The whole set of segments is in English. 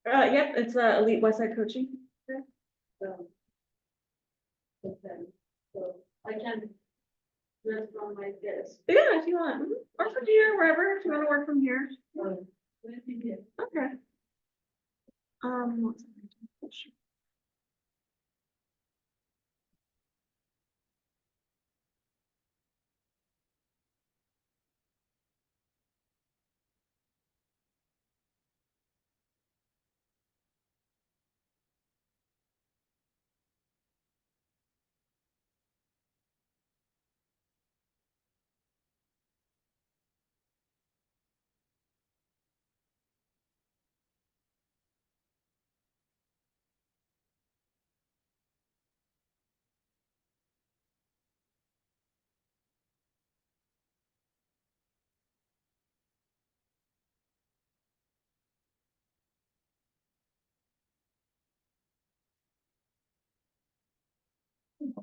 Yep, it's Elite Westside Coaching. Um, okay, so I can rest on my desk. Yeah, if you want, or from here, wherever, if you want to work from here. Let me get. Okay. Um.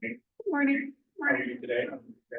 Good morning. How are you today? Good.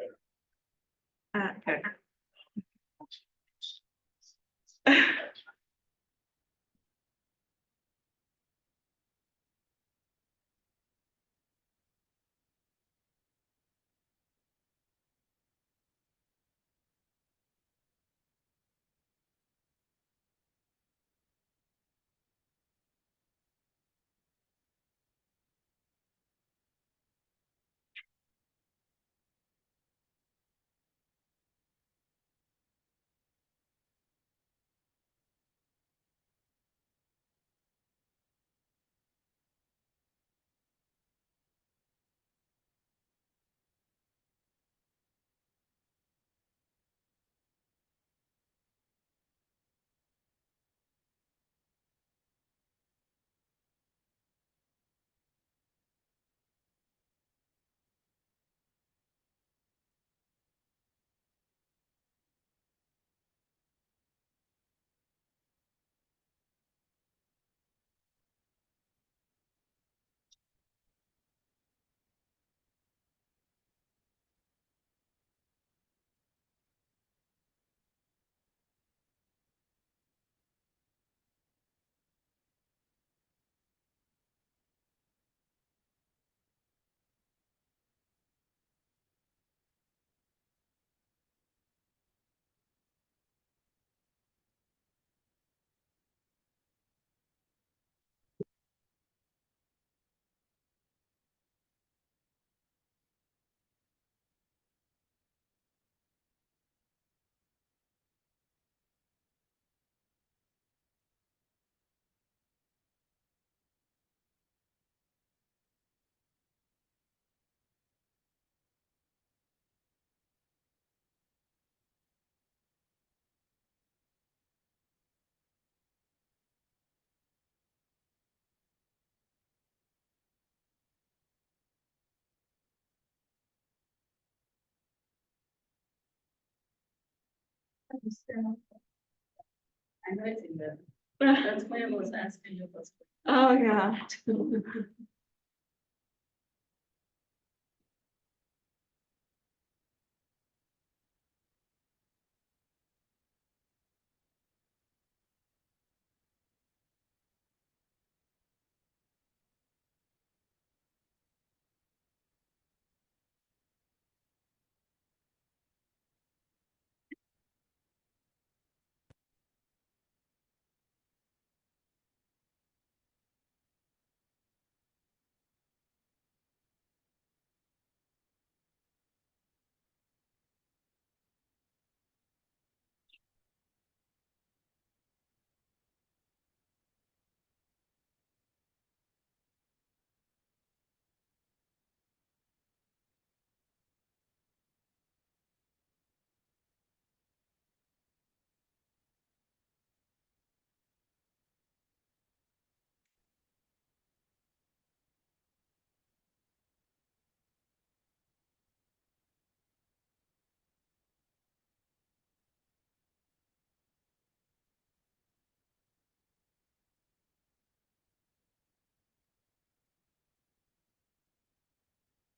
I know it's in there. That's why I was asking you first. Oh, yeah.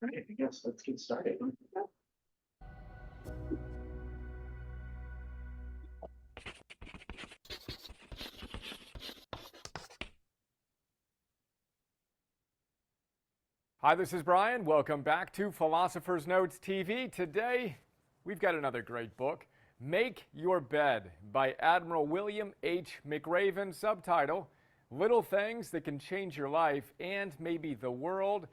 All right, I guess let's get started. Hi, this is Brian. Welcome back to Philosopher's Notes TV. Today, we've got another great book, Make Your Bed by Admiral William H. McRaven. Subtitle, Little Things That Can Change Your Life and Maybe the World.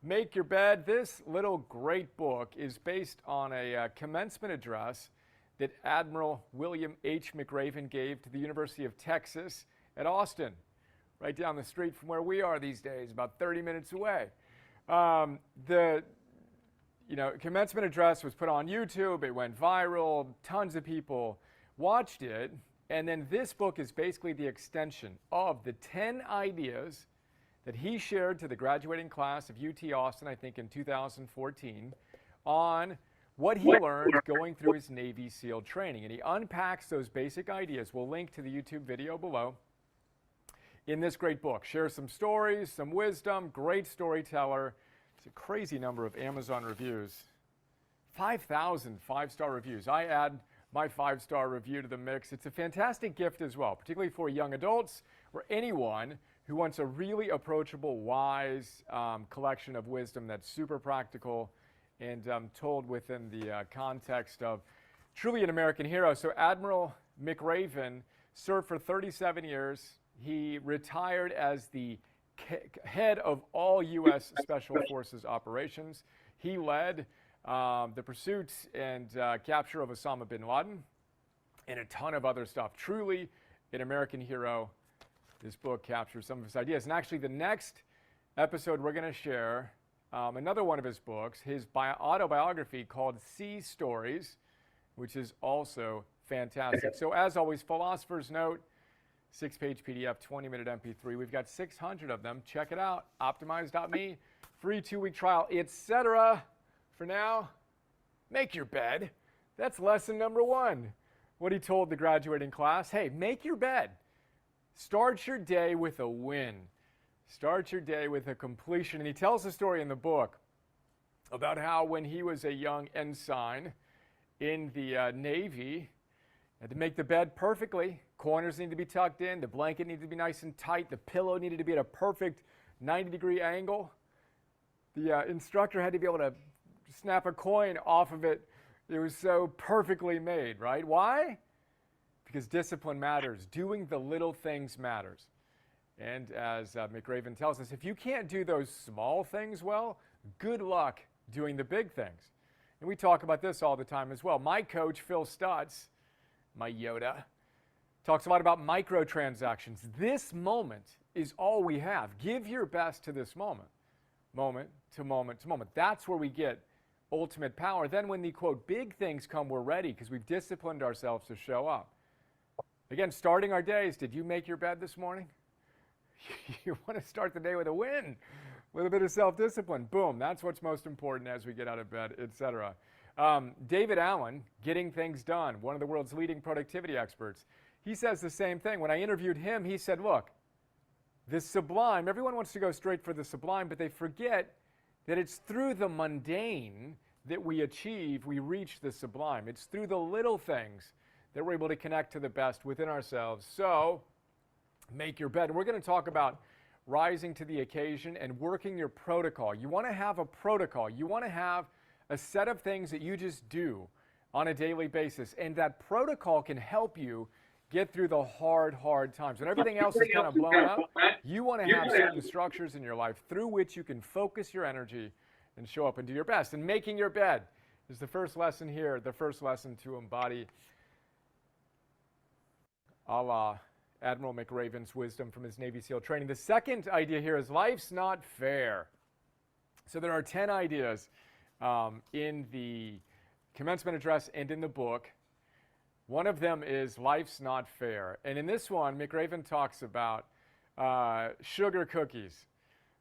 Make Your Bed. This little great book is based on a commencement address that Admiral William H. McRaven gave to the University of Texas at Austin, right down the street from where we are these days, about 30 minutes away. The commencement address was put on YouTube. It went viral. Tons of people watched it. And then this book is basically the extension of the 10 ideas that he shared to the graduating class of UT Austin, I think in 2014, on what he learned going through his Navy SEAL training. And he unpacks those basic ideas. We'll link to the YouTube video below in this great book. Shares some stories, some wisdom, great storyteller. It's a crazy number of Amazon reviews. 5,000 five-star reviews. I add my five-star review to the mix. It's a fantastic gift as well, particularly for young adults or anyone who wants a really approachable, wise collection of wisdom that's super practical and told within the context of truly an American hero. So Admiral McRaven served for 37 years. He retired as the head of all U.S. Special Forces operations. He led the pursuit and capture of Osama bin Laden and a ton of other stuff. Truly an American hero. This book captures some of his ideas. And actually, the next episode we're going to share another one of his books, his autobiography called Sea Stories, which is also fantastic. So as always, Philosopher's Note, 6-page PDF, 20-minute MP3. We've got 600 of them. Check it out. Optimize.me. Free 2-week trial, etc. For now, make your bed. That's lesson number 1. What he told the graduating class, hey, make your bed. Start your day with a win. Start your day with a completion. And he tells a story in the book about how when he was a young ensign in the Navy, had to make the bed perfectly. Corners need to be tucked in. The blanket needed to be nice and tight. The pillow needed to be at a perfect 90-degree angle. The instructor had to be able to snap a coin off of it. It was so perfectly made, right? Why? Because discipline matters. Doing the little things matters. And as McRaven tells us, if you can't do those small things well, good luck doing the big things. And we talk about this all the time as well. My coach, Phil Stutz, my Yoda, talks a lot about microtransactions. This moment is all we have. Give your best to this moment. Moment to moment to moment. That's where we get ultimate power. Then when the, quote, big things come, we're ready because we've disciplined ourselves to show up. Again, starting our days, did you make your bed this morning? You want to start the day with a win, with a bit of self-discipline. Boom, that's what's most important as we get out of bed, etc. David Allen, Getting Things Done, one of the world's leading productivity experts, he says the same thing. When I interviewed him, he said, look, this sublime, everyone wants to go straight for the sublime, but they forget that it's through the mundane that we reach the sublime. It's through the little things that we're able to connect to the best within ourselves. So, make your bed. We're going to talk about rising to the occasion and working your protocol. You want to have a protocol. You want to have a set of things that you just do on a daily basis. And that protocol can help you get through the hard times. When everything else is kind of blown up, you want to have certain structures in your life through which you can focus your energy and show up and do your best. And making your bed is the first lesson here, the first lesson to embody a la Admiral McRaven's wisdom from his Navy SEAL training. The second idea here is life's not fair. So there are 10 ideas in the commencement address and in the book. One of them is life's not fair. And in this one, McRaven talks about sugar cookies.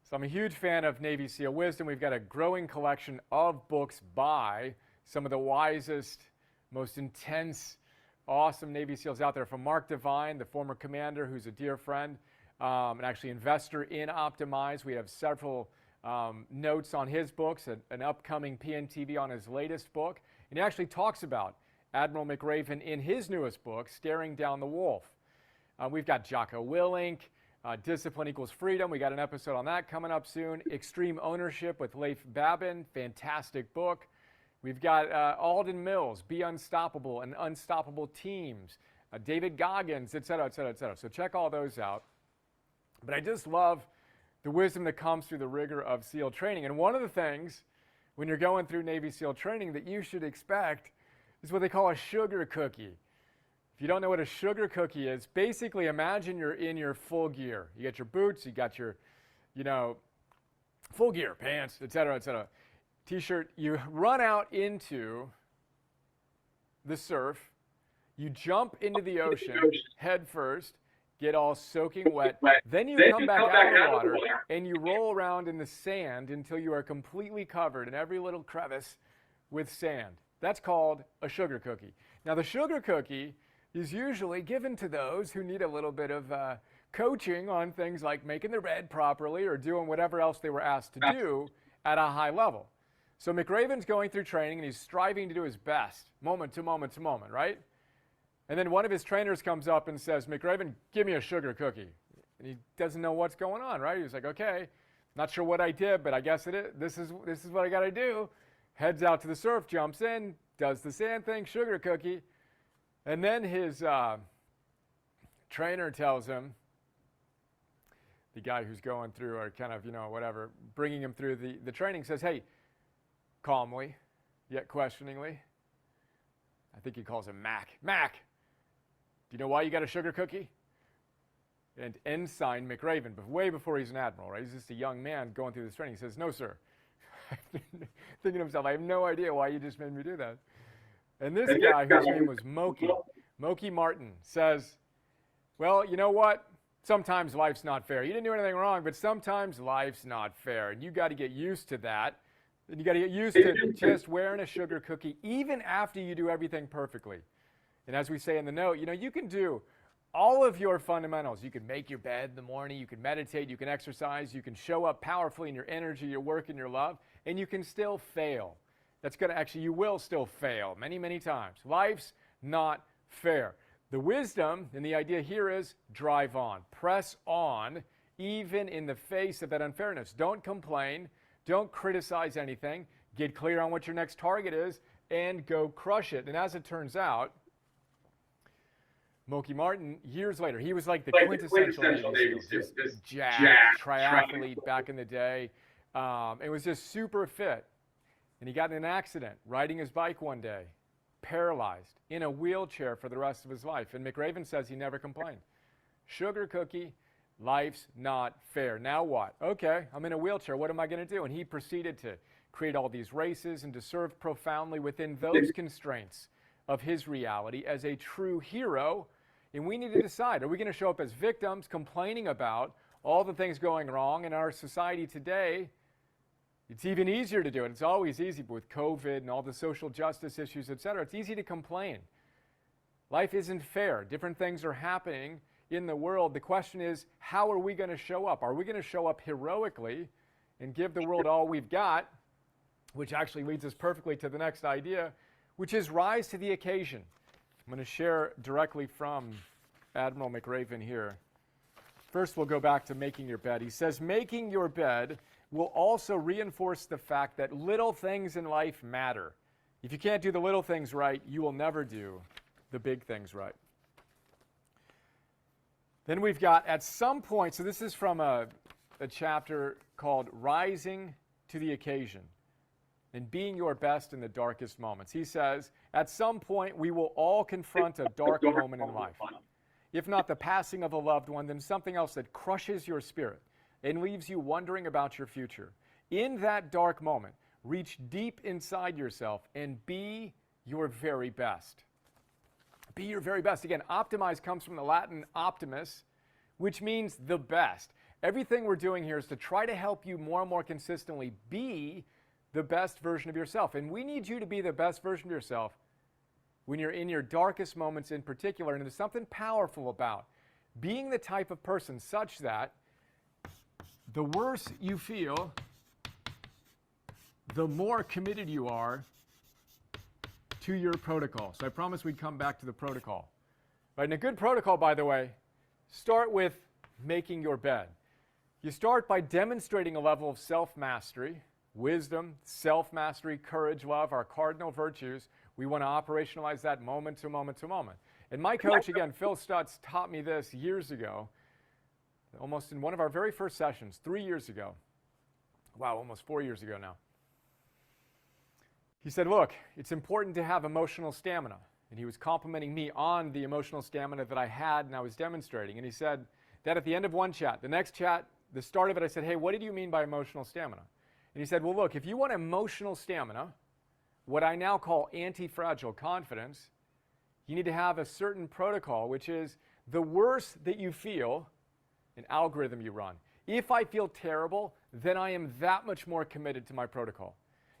So I'm a huge fan of Navy SEAL wisdom. We've got a growing collection of books by some of the wisest, most intense, awesome Navy SEALs out there, from Mark Devine, the former commander who's a dear friend, and actually investor in Optimize. We have several notes on his books, an upcoming PNTV on his latest book. And he actually talks about Admiral McRaven in his newest book, Staring Down the Wolf. We've got Jocko Willink, Discipline Equals Freedom. We got an episode on that coming up soon. Extreme Ownership with Leif Babin. Fantastic book. We've got Alden Mills, Be Unstoppable and Unstoppable Teams. David Goggins, et cetera, et cetera, et cetera. So check all those out. But I just love the wisdom that comes through the rigor of SEAL training. And one of the things when you're going through Navy SEAL training that you should expect is what they call a sugar cookie. If you don't know what a sugar cookie is, basically imagine you're in your full gear. You got your boots, you got your, full gear, pants, et cetera, T-shirt. You run out into the surf. You jump into the ocean head first, get all soaking wet. Then you come back out of the water and you roll around in the sand until you are completely covered in every little crevice with sand. That's called a sugar cookie. Now, the sugar cookie is usually given to those who need a little bit of coaching on things like making their bed properly or doing whatever else they were asked to do at a high level. So McRaven's going through training and he's striving to do his best, moment to moment to moment, right? And then one of his trainers comes up and says, McRaven, give me a sugar cookie. And he doesn't know what's going on, right? He's like, okay, not sure what I did, but I guess it is. This is what I got to do. Heads out to the surf, jumps in, does the sand thing, sugar cookie. And then his trainer tells him, the guy who's going through or kind of, whatever, bringing him through the training says, hey, calmly, yet questioningly, I think he calls him Mac. Mac, do you know why you got a sugar cookie? And Ensign McRaven, but way before he's an admiral, right? He's just a young man going through this training. He says, no, sir. Thinking to himself, I have no idea why you just made me do that. And this guy, whose name was Moki Martin, says, well, you know what? Sometimes life's not fair. You didn't do anything wrong, but sometimes life's not fair. And you got to get used to that. And you got to get used to just wearing a sugar cookie even after you do everything perfectly. And as we say in the note, you can do all of your fundamentals. You can make your bed in the morning. You can meditate. You can exercise. You can show up powerfully in your energy, your work, and your love. And you can still fail. You will still fail many, many times. Life's not fair. The wisdom and the idea here is drive on. Press on, even in the face of that unfairness. Don't complain. Don't criticize anything. Get clear on what your next target is and go crush it. And as it turns out, Moki Martin, years later, he was like the quintessential Navy SEAL, just jacked, triathlete back in the day. It was just super fit. And he got in an accident riding his bike one day, paralyzed, in a wheelchair for the rest of his life. And McRaven says he never complained. Sugar cookie, life's not fair. Now what? Okay, I'm in a wheelchair. What am I going to do? And he proceeded to create all these races and to serve profoundly within those constraints of his reality as a true hero. And we need to decide, are we going to show up as victims complaining about all the things going wrong in our society today? It's even easier to do it. It's always easy, but with COVID and all the social justice issues, et cetera, it's easy to complain. Life isn't fair. Different things are happening in the world. The question is, how are we going to show up? Are we going to show up heroically and give the world all we've got, which actually leads us perfectly to the next idea, which is rise to the occasion. I'm going to share directly from Admiral McRaven here. First, we'll go back to making your bed. He says, making your bed will also reinforce the fact that little things in life matter. If you can't do the little things right, you will never do the big things right. Then we've got at some point, so this is from a chapter called Rising to the Occasion and Being Your Best in the Darkest Moments. He says, at some point we will all confront a dark moment in life. If not the passing of a loved one, then something else that crushes your spirit and leaves you wondering about your future. In that dark moment, reach deep inside yourself and be your very best. Be your very best. Again, optimize comes from the Latin optimus, which means the best. Everything we're doing here is to try to help you more and more consistently be the best version of yourself. And we need you to be the best version of yourself when you're in your darkest moments in particular. And there's something powerful about being the type of person such that the worse you feel, the more committed you are to your protocol. So I promised we'd come back to the protocol. Right, and a good protocol, by the way, start with making your bed. You start by demonstrating a level of self-mastery, wisdom, self-mastery, courage, love, our cardinal virtues. We want to operationalize that moment to moment to moment. And my coach, again, Phil Stutz, taught me this years ago, almost in one of our very first sessions, 3 years ago. Wow, almost 4 years ago now. He said, look, it's important to have emotional stamina. And he was complimenting me on the emotional stamina that I had and I was demonstrating. And he said that at the end of one chat, the next chat, the start of it, I said, hey, what did you mean by emotional stamina? And he said, well, look, if you want emotional stamina, what I now call anti-fragile confidence, you need to have a certain protocol, which is the worse that you feel, an algorithm you run. If I feel terrible, then I am that much more committed to my protocol.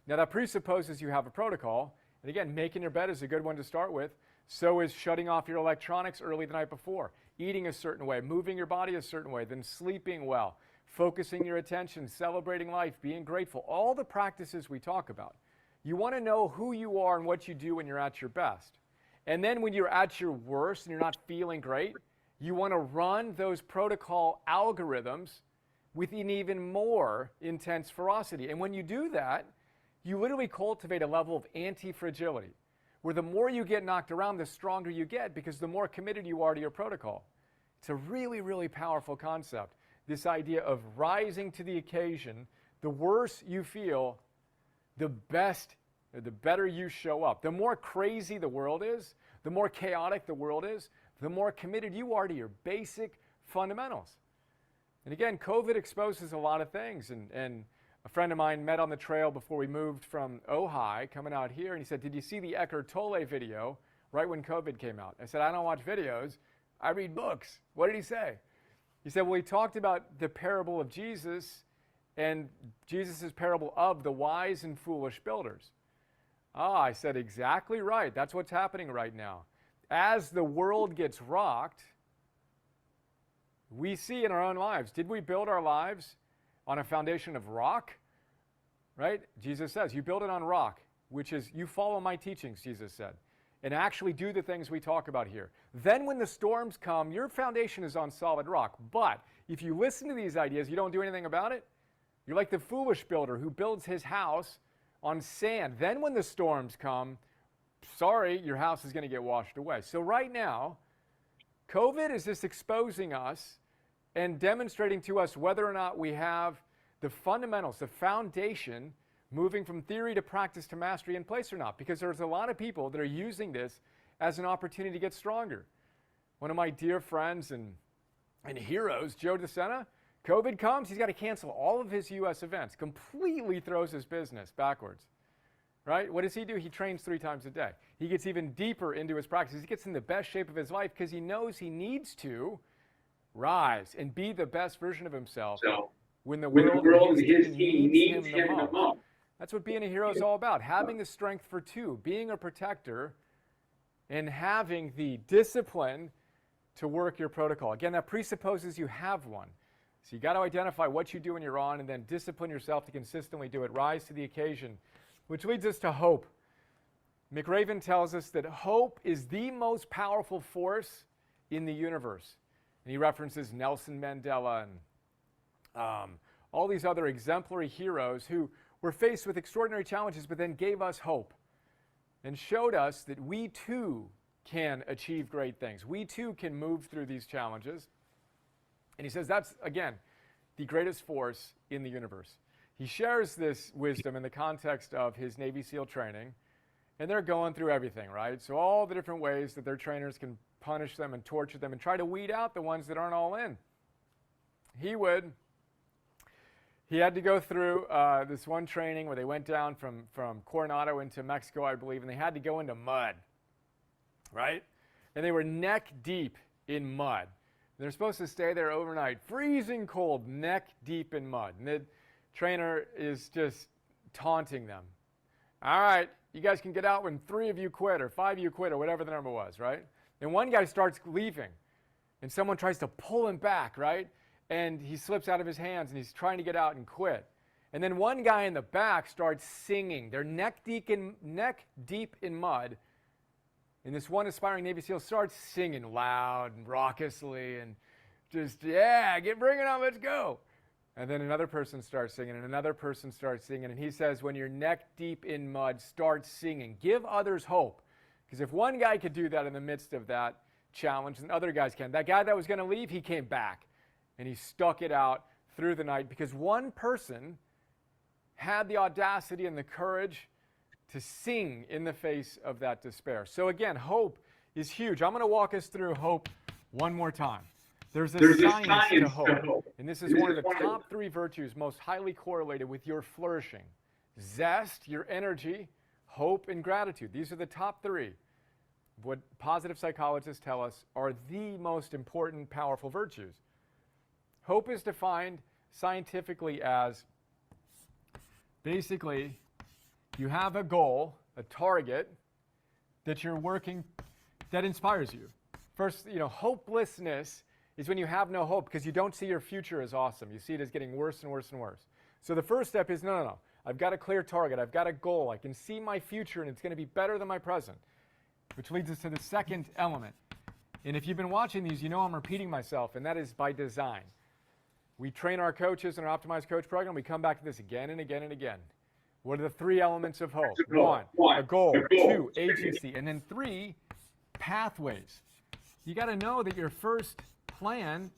Now, that presupposes you have a protocol. And again, making your bed is a good one to start with. So is shutting off your electronics early the night before, eating a certain way, moving your body a certain way, then sleeping well, focusing your attention, celebrating life, being grateful, all the practices we talk about. You want to know who you are and what you do when you're at your best. And then when you're at your worst and you're not feeling great, you want to run those protocol algorithms with an even more intense ferocity. And when you do that, you literally cultivate a level of anti-fragility, where the more you get knocked around, the stronger you get because the more committed you are to your protocol. It's a really, really powerful concept, this idea of rising to the occasion. The worse you feel, the better you show up. The more crazy the world is, the more chaotic the world is, the more committed you are to your basic fundamentals. And again, COVID exposes a lot of things. And a friend of mine met on the trail before we moved from Ojai, coming out here, and he said, did you see the Eckhart Tolle video right when COVID came out? I said, I don't watch videos. I read books. What did he say? He said, well, he talked about the parable of Jesus and Jesus' parable of the wise and foolish builders. Ah, I said, exactly right. That's what's happening right now. As the world gets rocked, we see in our own lives, did we build our lives on a foundation of rock? Right? Jesus says, you build it on rock, which is you follow my teachings, Jesus said, and actually do the things we talk about here. Then when the storms come, your foundation is on solid rock. But if you listen to these ideas, you don't do anything about it, you're like the foolish builder who builds his house on sand. Then when the storms come, sorry, your house is going to get washed away. So right now, COVID is just exposing us and demonstrating to us whether or not we have the fundamentals, the foundation, moving from theory to practice to mastery in place or not. Because there's a lot of people that are using this as an opportunity to get stronger. One of my dear friends and heroes, Joe DeSena, COVID comes, he's got to cancel all of his U.S. events, completely throws his business backwards. Right? What does he do? He trains 3 times a day. He gets even deeper into his practice. He gets in the best shape of his life because he knows he needs to rise and be the best version of himself when the world and his team needs him the most. That's what being a hero is all about. Having the strength for 2, being a protector, and having the discipline to work your protocol. Again, that presupposes you have one. So you got to identify what you do when you're on and then discipline yourself to consistently do it. Rise to the occasion, which leads us to hope. McRaven tells us that hope is the most powerful force in the universe. And he references Nelson Mandela and all these other exemplary heroes who were faced with extraordinary challenges but then gave us hope and showed us that we too can achieve great things. We too can move through these challenges. And he says that's, again, the greatest force in the universe. He shares this wisdom in the context of his Navy SEAL training, and they're going through everything, right? So all the different ways that their trainers can punish them and torture them and try to weed out the ones that aren't all in. He had to go through this one training where they went down from Coronado into Mexico, I believe, and they had to go into mud, right? And they were neck deep in mud. They're supposed to stay there overnight, freezing cold, neck deep in mud. And the trainer is just taunting them. All right, you guys can get out when 3 of you quit or 5 of you quit or whatever the number was, right? And one guy starts leaving, and someone tries to pull him back, right? And he slips out of his hands, and he's trying to get out and quit. And then one guy in the back starts singing. They're neck deep in mud. And this one aspiring Navy SEAL starts singing loud and raucously and bring it on, let's go. And then another person starts singing, and another person starts singing. And he says, when you're neck deep in mud, start singing. Give others hope. Because if one guy could do that in the midst of that challenge, then other guys can. That guy that was going to leave, he came back. And he stuck it out through the night because one person had the audacity and the courage to sing in the face of that despair. So again, hope is huge. I'm going to walk us through hope one more time. There's a science to hope. And this is one of the top 3 virtues most highly correlated with your flourishing. Zest, your energy, hope, and gratitude. These are the top 3. What positive psychologists tell us are the most important, powerful virtues. Hope is defined scientifically as basically you have a goal, a target that you're working, that inspires you. First, hopelessness is when you have no hope because you don't see your future as awesome. You see it as getting worse and worse and worse. So the first step is, no. I've got a clear target. I've got a goal. I can see my future, and it's going to be better than my present, which leads us to the second element. And if you've been watching these, you know I'm repeating myself, and that is by design. We train our coaches in our Optimized Coach program. We come back to this again and again and again. What are the 3 elements of hope? 1, a goal. 2, agency. And then 3, pathways. You got to know that your first plan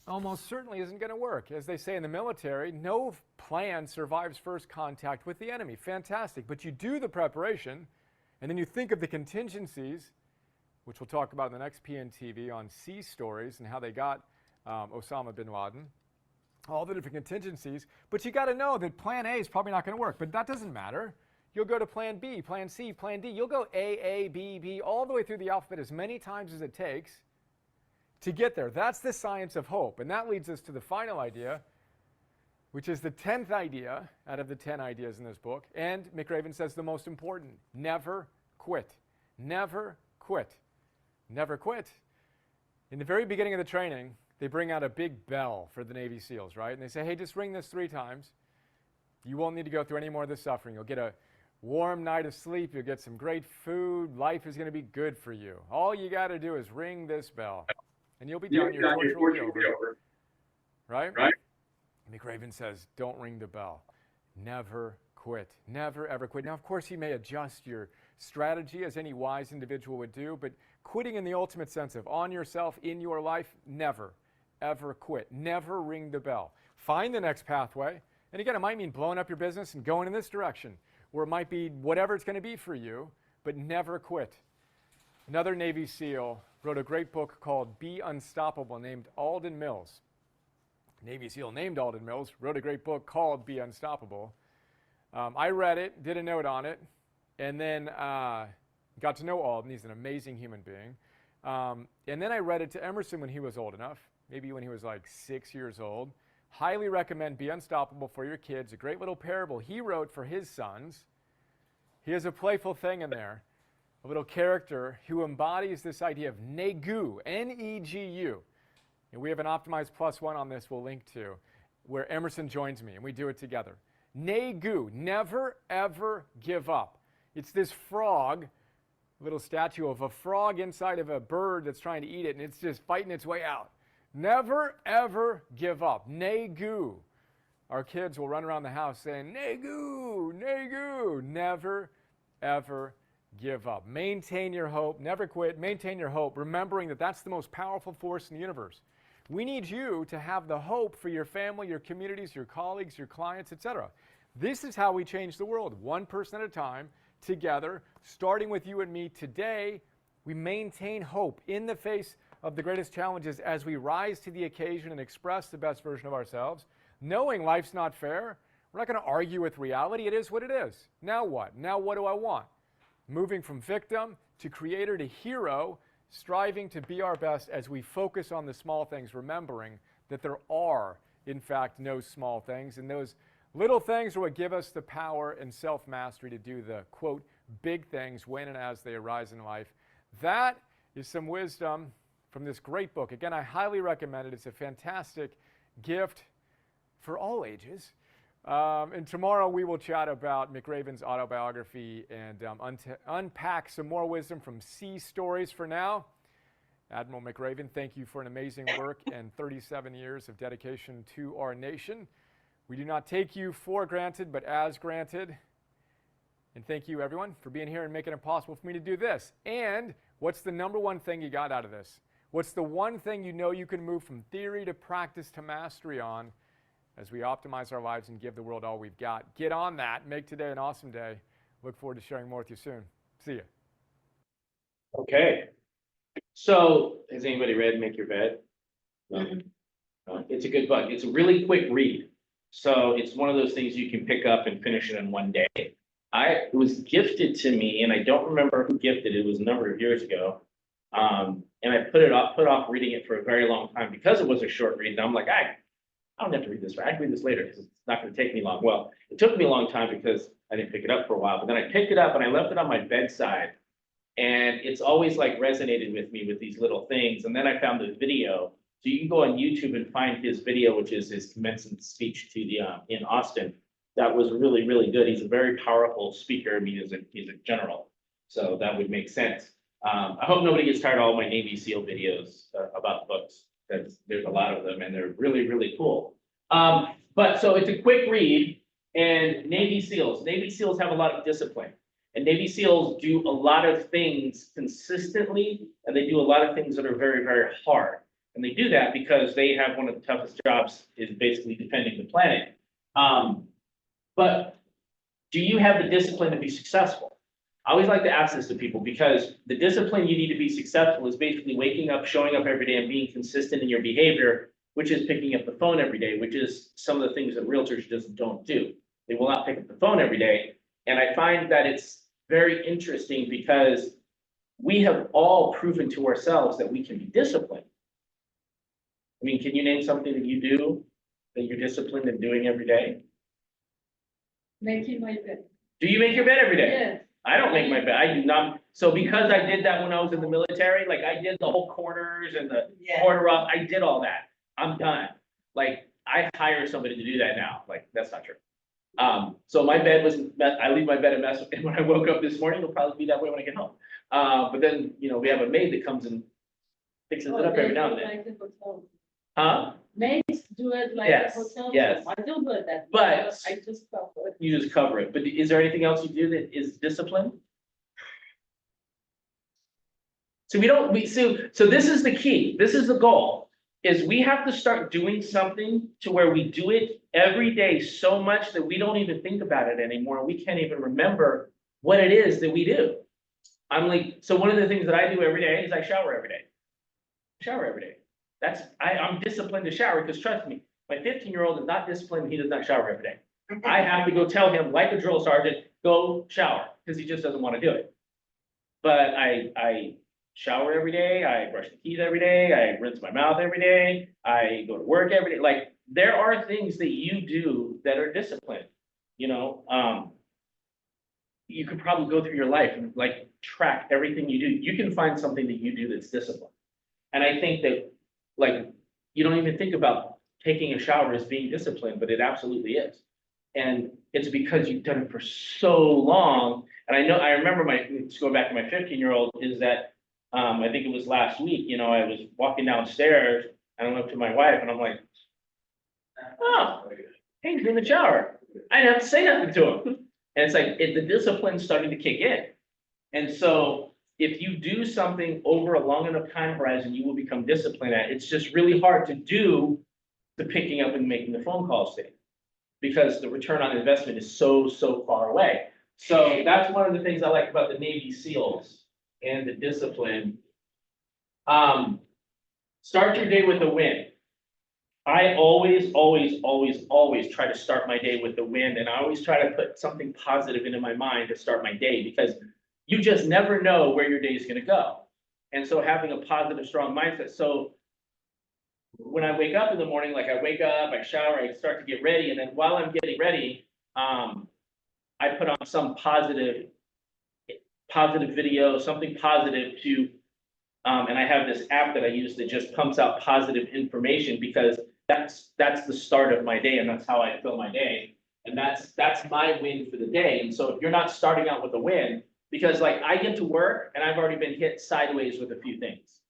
almost certainly isn't going to work. As they say in the military, no plan survives first contact with the enemy. Fantastic. But you do the preparation, and then you think of the contingencies, which we'll talk about in the next PNTV on Sea Stories and how they got Osama bin Laden, all the different contingencies. But you got to know that plan A is probably not going to work. But that doesn't matter. You'll go to plan B, plan C, plan D. You'll go A, B, B, all the way through the alphabet as many times as it takes to get there. That's the science of hope. And that leads us to the final idea, which is the 10th idea out of the 10 ideas in this book. And McRaven says the most important: never quit. Never quit. Never quit. In the very beginning of the training, they bring out a big bell for the Navy SEALs, right? And they say, hey, just ring this 3 times. You won't need to go through any more of this suffering. You'll get a warm night of sleep. You'll get some great food. Life is going to be good for you. All you got to do is ring this bell, and you'll be done. Your torture will be over. Right? McRaven says, don't ring the bell. Never quit. Never, ever quit. Now, of course, you may adjust your strategy as any wise individual would do, but quitting in the ultimate sense of on yourself, in your life, never, ever quit. Never ring the bell. Find the next pathway. And again, it might mean blowing up your business and going in this direction, or it might be whatever it's going to be for you, but never quit. Another Navy SEAL wrote a great book called Be Unstoppable, named Alden Mills. Navy SEAL named Alden Mills wrote a great book called Be Unstoppable. I read it, did a note on it, and then got to know Alden. He's an amazing human being. And then I read it to Emerson when he was old enough, maybe when he was like 6 years old. Highly recommend Be Unstoppable for your kids. A great little parable he wrote for his sons. He has a playful thing in there, a little character who embodies this idea of negu, N-E-G-U. And we have an Optimized +1 on this we'll link to, where Emerson joins me, and we do it together. Negu, never, ever give up. It's this frog, little statue of a frog inside of a bird that's trying to eat it, and it's just fighting its way out. Never, ever give up. Negu. Our kids will run around the house saying, Negu, Negu. Never, ever give up. Maintain your hope. Never quit. Maintain your hope, remembering that that's the most powerful force in the universe. We need you to have the hope for your family, your communities, your colleagues, your clients, etc. This is how we change the world, one person at a time, together, starting with you and me today. We maintain hope in the face of the greatest challenges as we rise to the occasion and express the best version of ourselves, knowing life's not fair. We're not going to argue with reality. It is what it is. Now what? Now what do I want? Moving from victim to creator to hero, striving to be our best as we focus on the small things, remembering that there are, in fact, no small things. And those little things are what give us the power and self-mastery to do the, quote, big things when and as they arise in life. That is some wisdom from this great book. Again, I highly recommend it. It's a fantastic gift for all ages. And tomorrow we will chat about McRaven's autobiography and unpack some more wisdom from Sea Stories. For now, Admiral McRaven, thank you for an amazing work and 37 years of dedication to our nation. We do not take you for granted, but as granted. And thank you, everyone, for being here and making it possible for me to do this. And what's the number one thing you got out of this? What's the one thing you know you can move from theory to practice to mastery on as we optimize our lives and give the world all we've got? Get on that. Make today an awesome day. Look forward to sharing more with you soon. See you. Okay. So, has anybody read Make Your Bed? No. It's a good book. It's a really quick read. So it's one of those things you can pick up and finish it in one day. It was gifted to me, and I don't remember who gifted it. It was a number of years ago. And I put off reading it for a very long time because it was a short read. And I'm like, I don't have to read this. I can read this later because it's not going to take me long. Well, it took me a long time because I didn't pick it up for a while. But then I picked it up and I left it on my bedside. And it's always like resonated with me with these little things. And then I found the video. So you can go on YouTube and find his video, which is his commencement speech to the in Austin. That was really, really good. He's a very powerful speaker. I mean, he's a general. So that would make sense. I hope nobody gets tired of all my Navy SEAL videos about books, because there's a lot of them and they're really, really cool. But so it's a quick read, and Navy SEALs have a lot of discipline. And Navy SEALs do a lot of things consistently, and they do a lot of things that are very, very hard. And they do that because they have one of the toughest jobs, is basically defending the planet. But do you have the discipline to be successful? I always like to ask this to people, because the discipline you need to be successful is basically waking up, showing up every day, and being consistent in your behavior, which is picking up the phone every day, which is some of the things that realtors just don't do. They will not pick up the phone every day. And I find that it's very interesting because we have all proven to ourselves that we can be disciplined. I mean, can you name something that you do that you're disciplined in doing every day? Making my bed. Do you make your bed every day? Yes. I don't make my bed. I do not. So because I did that when I was in the military, like I did the whole corners and the corner up, I did all that. I'm done. Like I hire somebody to do that now. Like that's not true. So my bed was, I leave my bed a mess, and when I woke up this morning, it'll probably be that way when I get home. But then, you know, we have a maid that comes and fixes it up every now and then. Like the hotel. Huh? Maids do it like Yes, the hotel. yes. I don't do that. But- I just cover it. You just cover it. But is there anything else you do that is discipline? So so this is the key. This is the goal, is we have to start doing something to where we do it every day so much that we don't even think about it anymore. We can't even remember what it is that we do. I'm like, so one of the things that I do every day is I shower every day. Shower every day. I'm disciplined to shower, because trust me, my 15-year-old is not disciplined. He does not shower every day. I have to go tell him, like a drill sergeant, go shower, because he just doesn't want to do it. But I shower every day. I brush the teeth every day. I rinse my mouth every day. I go to work every day. Like there are things that you do that are disciplined. You know, you could probably go through your life and like track everything you do. You can find something that you do that's disciplined. And I think that like you don't even think about taking a shower as being disciplined, but it absolutely is. And it's because you've done it for so long. And I remember just going back to my 15-year-old, is that I think it was last week, you know, I was walking downstairs and I went up to my wife and I'm like, oh, hey, he's in the shower. I didn't have to say nothing to him. And it's like the discipline's starting to kick in. And so if you do something over a long enough time horizon, you will become disciplined at it. It's just really hard to do the picking up and making the phone calls thing, because the return on investment is so far away. So that's one of the things I like about the Navy SEALs and the discipline. Start your day with a win. I always try to start my day with a win, and I always try to put something positive into my mind to start my day, because you just never know where your day is going to go. And so having a positive, strong mindset. So when I wake up in the morning, like I wake up, I shower, I start to get ready, and then while I'm getting ready, I put on some positive video, something positive to, and I have this app that I use that just pumps out positive information, because that's the start of my day, and that's how I fill my day, and that's my win for the day. And so if you're not starting out with a win, because like I get to work and I've already been hit sideways with a few things.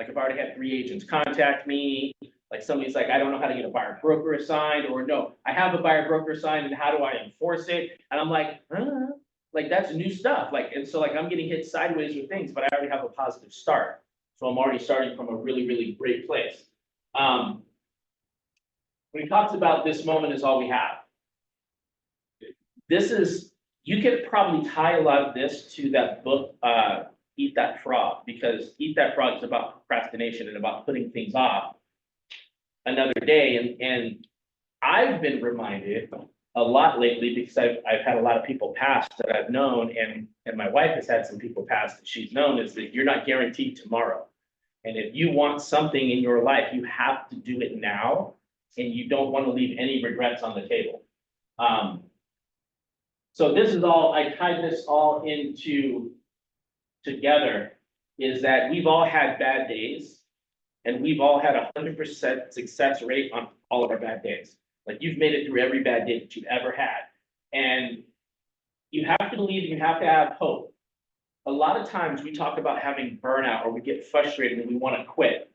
Like I've already had 3 agents contact me, like somebody's like, I don't know how to get a buyer broker assigned, or no, I have a buyer broker assigned and how do I enforce it? And I'm like, like that's new stuff. Like, and so like I'm getting hit sideways with things, but I already have a positive start. So I'm already starting from a really, really great place. When he talks about this moment is all we have. This is, you could probably tie a lot of this to that book, Eat That Frog, because Eat That Frog is about procrastination and about putting things off another day. And I've been reminded a lot lately because I've had a lot of people pass that I've known, and my wife has had some people pass that she's known, is that you're not guaranteed tomorrow. And if you want something in your life, you have to do it now, and you don't want to leave any regrets on the table. So this is all, I tied this all into together, is that we've all had bad days, and we've all had 100% success rate on all of our bad days. Like you've made it through every bad day that you've ever had. And you have to believe, you have to have hope. A lot of times we talk about having burnout or we get frustrated and we want to quit.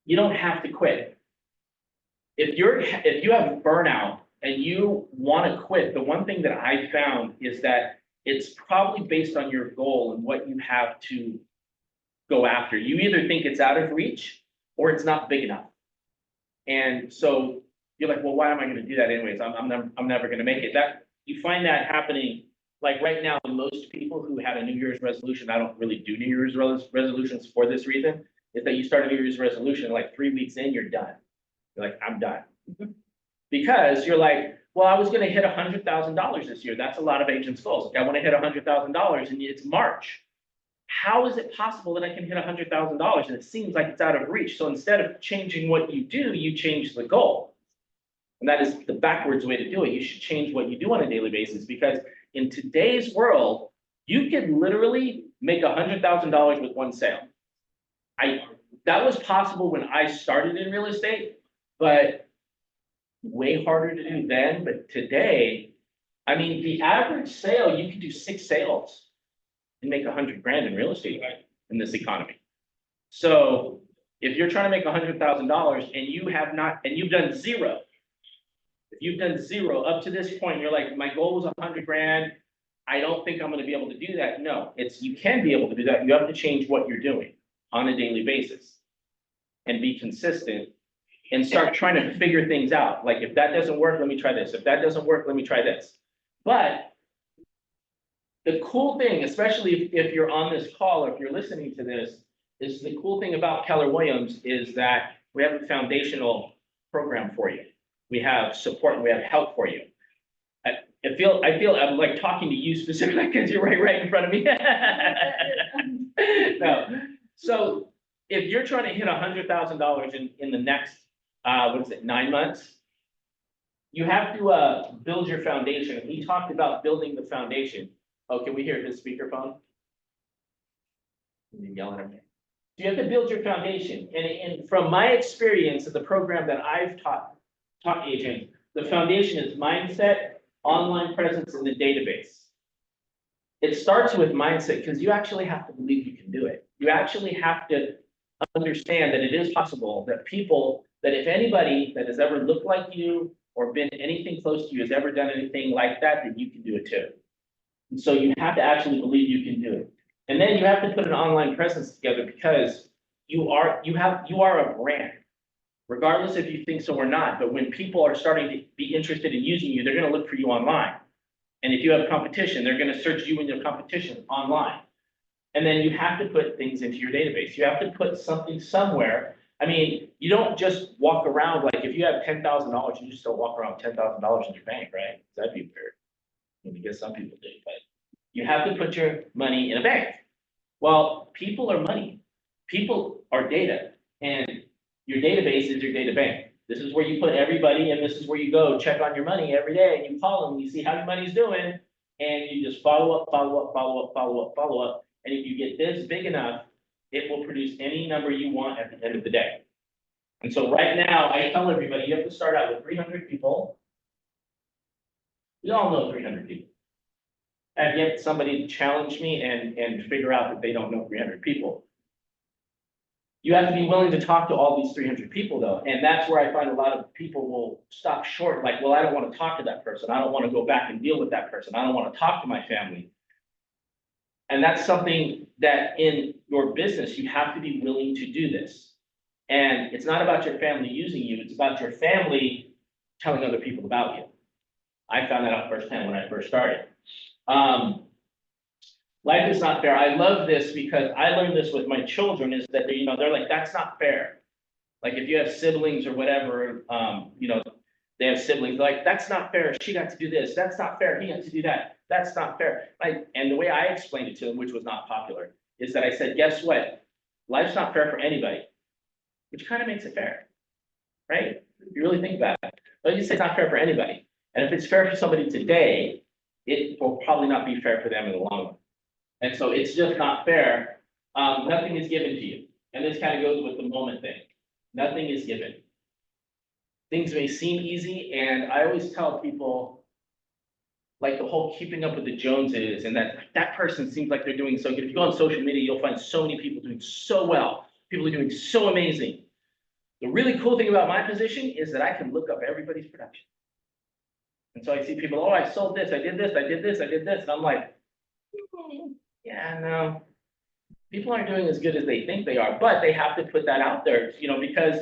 You don't have to quit. If you have burnout and you want to quit, the one thing that I found is that it's probably based on your goal and what you have to go after. You either think it's out of reach or it's not big enough. And so you're like, well, why am I going to do that anyways? I'm never going to make it. That you find that happening like right now. Most people who had a New Year's resolution, I don't really do New Year's resolutions for this reason, is that you start a New Year's resolution, like 3 weeks in, you're done. You're like, I'm done. Because you're like, well, I was going to hit $100,000 this year. That's a lot of agents' goals. Like, I want to hit $100,000 and it's March. How is it possible that I can hit $100,000? And it seems like it's out of reach. So instead of changing what you do, you change the goal. And that is the backwards way to do it. You should change what you do on a daily basis, because in today's world, you can literally make $100,000 with one sale. That was possible when I started in real estate, but way harder to do then. But today, I mean, the average sale, you can do 6 sales and make $100,000 in real estate in this economy. So if you're trying to make $100,000 and you have not, and you've done zero, if you've done zero up to this point, you're like, my goal was $100,000. I don't think I'm going to be able to do that. No, you can be able to do that. You have to change what you're doing on a daily basis and be consistent and start trying to figure things out. Like, if that doesn't work, let me try this. If that doesn't work, let me try this. But the cool thing, especially if you're on this call or if you're listening to this, is the cool thing about Keller Williams is that we have a foundational program for you. We have support and we have help for you. I feel I'm like talking to you specifically because you're right in front of me. No. So if you're trying to hit $100,000 in the next, 9 months, you have to build your foundation. We talked about building the foundation. Oh, can we hear his speakerphone? You yelling at me. So you have to build your foundation. And from my experience of the program that I've taught agents, the foundation is mindset, online presence, and the database. It starts with mindset because you actually have to believe you can do it. You actually have to understand that it is possible, that if anybody that has ever looked like you or been anything close to you has ever done anything like that, then you can do it too. And so you have to actually believe you can do it. And then you have to put an online presence together, because you are a brand, regardless if you think so or not. But when people are starting to be interested in using you, they're going to look for you online. And if you have competition, they're going to search you in your competition online. And then you have to put things into your database. You have to put something somewhere. I mean, you don't just walk around, like if you have $10,000, you just don't walk around with $10,000 in your bank, right? That'd be weird. I guess some people do, but you have to put your money in a bank. Well, people are money. People are data. And your database is your data bank. This is where you put everybody, and this is where you go check on your money every day, and you call them, you see how your money's doing, and you just follow up. And if you get this big enough, it will produce any number you want at the end of the day. And so right now, I tell everybody, you have to start out with 300 people. We all know 300 people. And yet somebody challenged me and figure out that they don't know 300 people. You have to be willing to talk to all these 300 people though, and that's where I find a lot of people will stop short, like, well, I don't want to talk to that person, I don't want to go back and deal with that person, I don't want to talk to my family. And that's something that in your business, you have to be willing to do this. And it's not about your family using you, it's about your family telling other people about you. I found that out firsthand when I first started. Life is not fair. I love this because I learned this with my children is that, they're like, that's not fair. Like if you have siblings or whatever, they have siblings, like, that's not fair. She got to do this. That's not fair. He got to do that. That's not fair. And the way I explained it to them, which was not popular, is that I said, guess what? Life's not fair for anybody, which kind of makes it fair, right? If you really think about it. But you say it's not fair for anybody. And if it's fair for somebody today, it will probably not be fair for them in the long run. And so it's just not fair. Nothing is given to you. And this kind of goes with the moment thing. Nothing is given. Things may seem easy, and I always tell people, like the whole keeping up with the Joneses, and that person seems like they're doing so good. If you go on social media, you'll find so many people doing so well. People are doing so amazing. The really cool thing about my position is that I can look up everybody's production. And so I see people, oh, I sold this, I did this, I did this, I did this. And I'm like, yeah, no, people aren't doing as good as they think they are, but they have to put that out there, because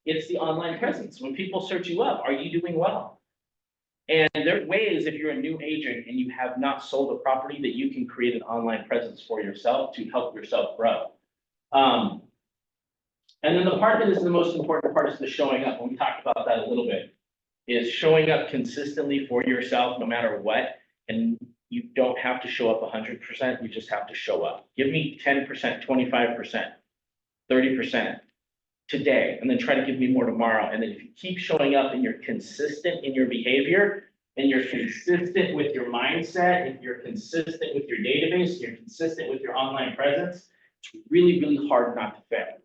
it's the online presence. When people search you up, are you doing well? And there are ways, if you're a new agent and you have not sold a property, that you can create an online presence for yourself to help yourself grow. And then the part that is the most important part is the showing up. And we talked about that a little bit, is showing up consistently for yourself, no matter what. And you don't have to show up 100%, you just have to show up. Give me 10%, 25%, 30% today, and then try to give me more tomorrow. And then if you keep showing up and you're consistent in your behavior, and you're consistent with your mindset, if you're consistent with your database, you're consistent with your online presence, it's really, really hard not to fail.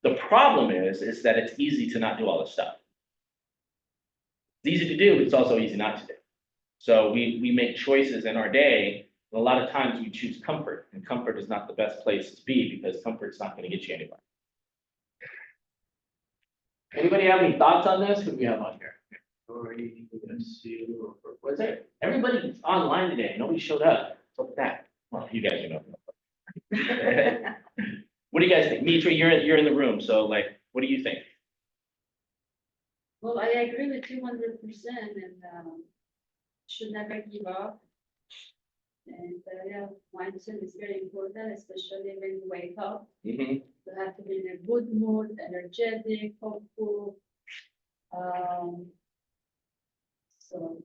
The problem is that it's easy to not do all this stuff. It's easy to do, but it's also easy not to do. So we make choices in our day, and a lot of times we choose comfort, and comfort is not the best place to be because comfort's not going to get you anywhere. Anybody have any thoughts on this? Who do we have on here? What's it? Everybody's online today. Nobody showed up. What's with that? Well, you guys know. What do you guys think? Mitra, you're in the room, so like, what do you think? Well, I agree with you 100%, and should never give up. And yeah, mindset is very important, especially when you wake up. Mm-hmm. You have to be in a good mood, energetic, hopeful. So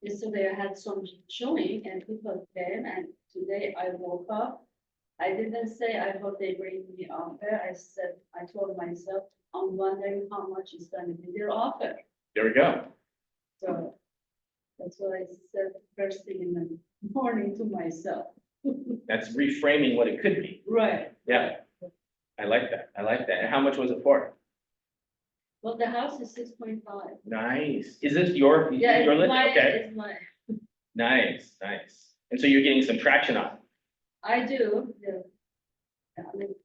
yesterday I had some showing and people came, and today I woke up. I didn't say I hope they bring me offer. I told myself, I'm wondering how much is going to be their offer. There we go. So that's what I said first thing in the morning to myself. That's reframing what it could be. Right. Yeah. I like that. I like that. And how much was it for? Well, the house is 6.5. Nice. Is this your Yeah, your it's list? my, Okay. it's my, Nice, nice. And so you're getting some traction on it. I do, yeah. I mean,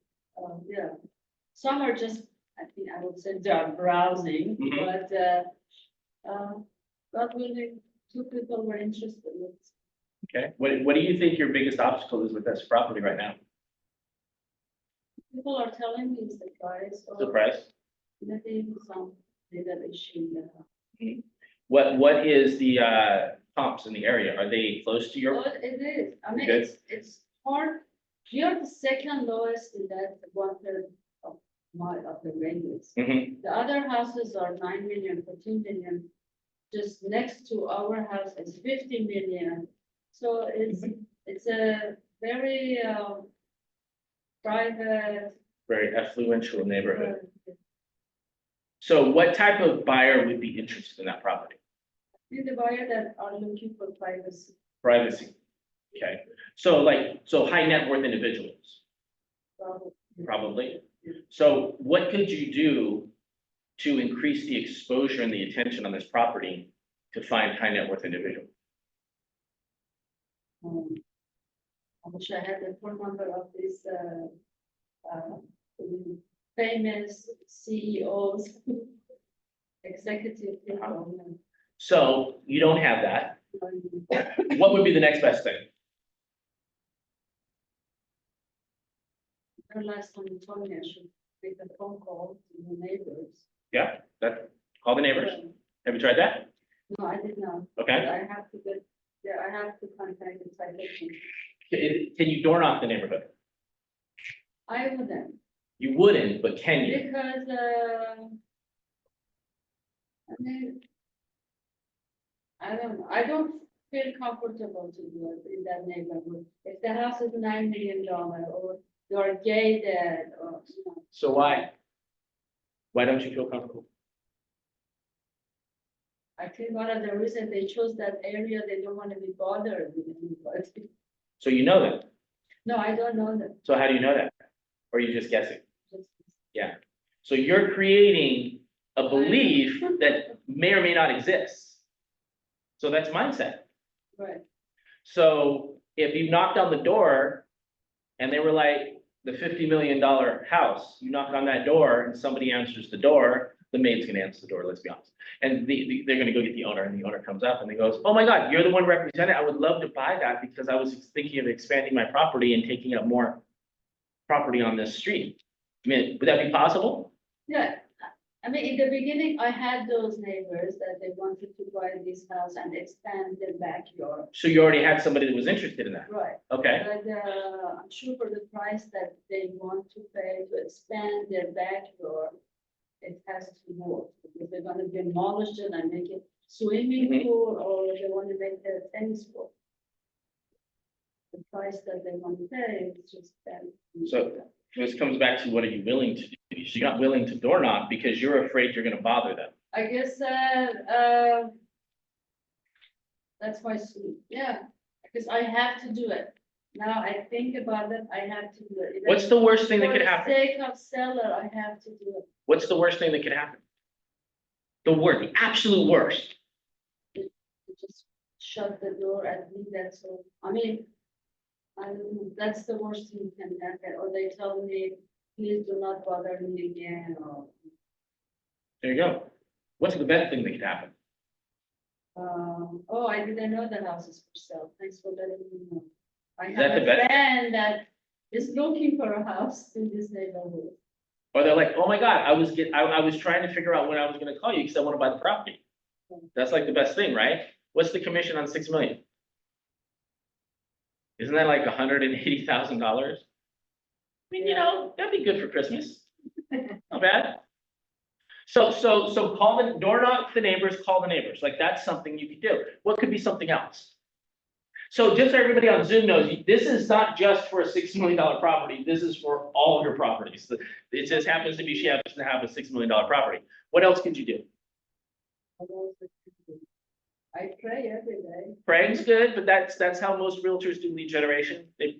yeah. Some are just, I think I would say they're browsing, Mhm. but, God willing, 2 people were interested in it. Okay. What do you think your biggest obstacle is with this property right now? People are telling me it's the price The or price? maybe some data issue. What is the comps in the area? Are they close to your? Oh, it is, I mean, Good. it's hard. We are the second lowest in that 1/3 of the radius. Mhm. The other houses are 9 million, 14 million. Just next to our house is 50 million. So it's a very private. Very affluential neighborhood. So what type of buyer would be interested in that property? The buyer that are looking for privacy. Privacy. Okay. So high net worth individuals, probably. So what could you do to increase the exposure and the attention on this property to find high net worth individuals? I wish I had the phone number of this famous CEOs, executive people. So you don't have that. What would be the next best thing? The last time you told me I should make a phone call to the neighbors. Yeah, call the neighbors. Have you tried that? No, I did not. Okay. But I have to get, yeah, I have to contact the citation. Can you door knock the neighborhood? I wouldn't, You wouldn't, but can you? because, I mean, I don't know, I don't feel comfortable to do it in that neighborhood. If the house is $9 million, or you're gay dad, or, you know, So why? Why don't you feel comfortable? I think one of the reasons they chose that area, they don't want to be bothered with anybody. So you know that. No, I don't know them. So how do you know that? Or are you just guessing? Just- Yeah. So you're creating a belief that may or may not exist. So that's mindset. Right, So if you knocked on the door and they were like the $50 million house, you knock on that door and somebody answers the door, the maid's gonna answer the door, let's be honest. And they're gonna go get the owner, and the owner comes up and they goes, oh my God, you're the one represented. I would love to buy that because I was thinking of expanding my property and taking up more property on this street. I mean, would that be possible? yeah. I mean, in the beginning, I had those neighbors that they wanted to buy this house and expand their backyard. So you already had somebody that was interested in that? Right. Okay, But I'm sure for the price that they want to pay to expand their backyard, it has to work. Because they're gonna demolish it and make it swimming Mhm. pool, or they want to make it a tennis court. The price that they want to pay is just that. so this comes back to what are you willing to do? So you're not willing to door knock because you're afraid you're gonna bother them. I guess, that's why, yeah, because I have to do it. Now I think about it, I have to do it. What's the worst thing that could For the happen? sake of seller, I have to do it. What's the worst thing that could happen? The absolute worst. To just shut the door and leave that, so, I mean, that's the worst thing can happen, or they tell me, please do not bother me again, or, There you go. What's the best thing that could happen? oh, I didn't know the house is for sale, thanks for letting me know. I Is that have the a best? friend that is looking for a house in this neighborhood. Or they're like, oh my God, I was trying to figure out when I was gonna call you because I want to buy the property. That's like the best thing, right? What's the commission on 6 million? Isn't that like $180,000? I mean, that'd be good for Christmas. Not bad. So call the door knock the neighbors, call the neighbors. Like that's something you could do. What could be something else? So just so everybody on Zoom knows, this is not just for a $6 million property. This is for all of your properties. It just happens to be, she happens to have a $6 million property. What else could you do? I pray every day. Praying's good, but that's how most realtors do lead generation. They,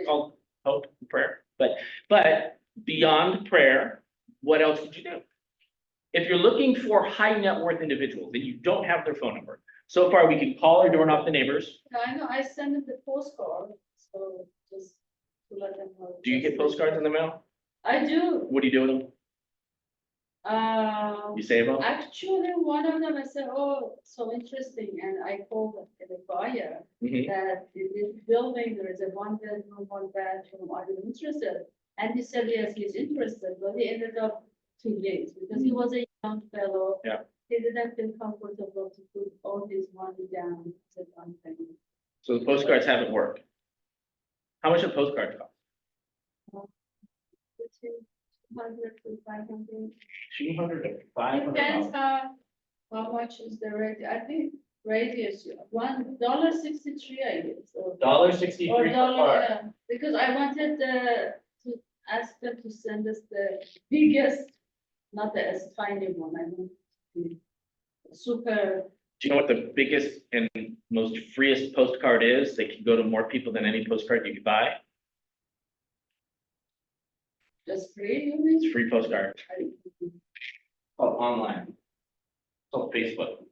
called hope and prayer. But beyond prayer, what else could you do? If you're looking for high net worth individuals and you don't have their phone number, so far we can call or door knock the neighbors. I know, I send them the postcard, so just to let them know. Do you get postcards in the mail? I do, What do you do with them? You save them? actually, one of them, I said, oh, so interesting, and I called the buyer, Mhm. that in this building, there is a 1 bedroom, 1 bathroom, are you interested? And he said, yes, he's interested, but he ended up too late, because he was a young fellow. Yeah. He didn't feel comfortable to put all his money down to one thing. So the postcards haven't worked. How much a postcard cost? 200 to 500. 200 to Depends $500. how much is the radius. I think radius, $1.63, I guess. Or $1.63 per dollar, card. yeah, because I wanted to ask them to send us the biggest, not the as tiny one. I want the super, Do you know what the biggest and most freest postcard is? They can go to more people than any postcard you could buy. just free, you mean? It's a free postcard. I- Oh, online. It's on Facebook.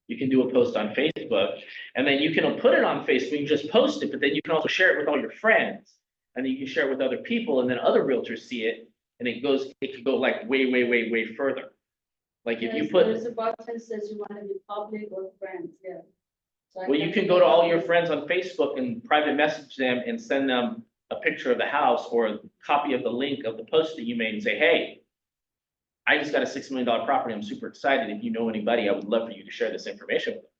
You can do a post on Facebook and then you can put it on Facebook and just post it, but then you can also share it with all your friends. and then you can share it with other people, and then other realtors see it, and it could go like way further. Like if you Yes, put, there's a button says you want to be public or friends, yeah. So I well, you can go to all your friends on Facebook and private message them and send them a picture of the house or a copy of the link of the post that you made and say, hey, I just got a $6 million property. I'm super excited. If you know anybody, I would love for you to share this information with them.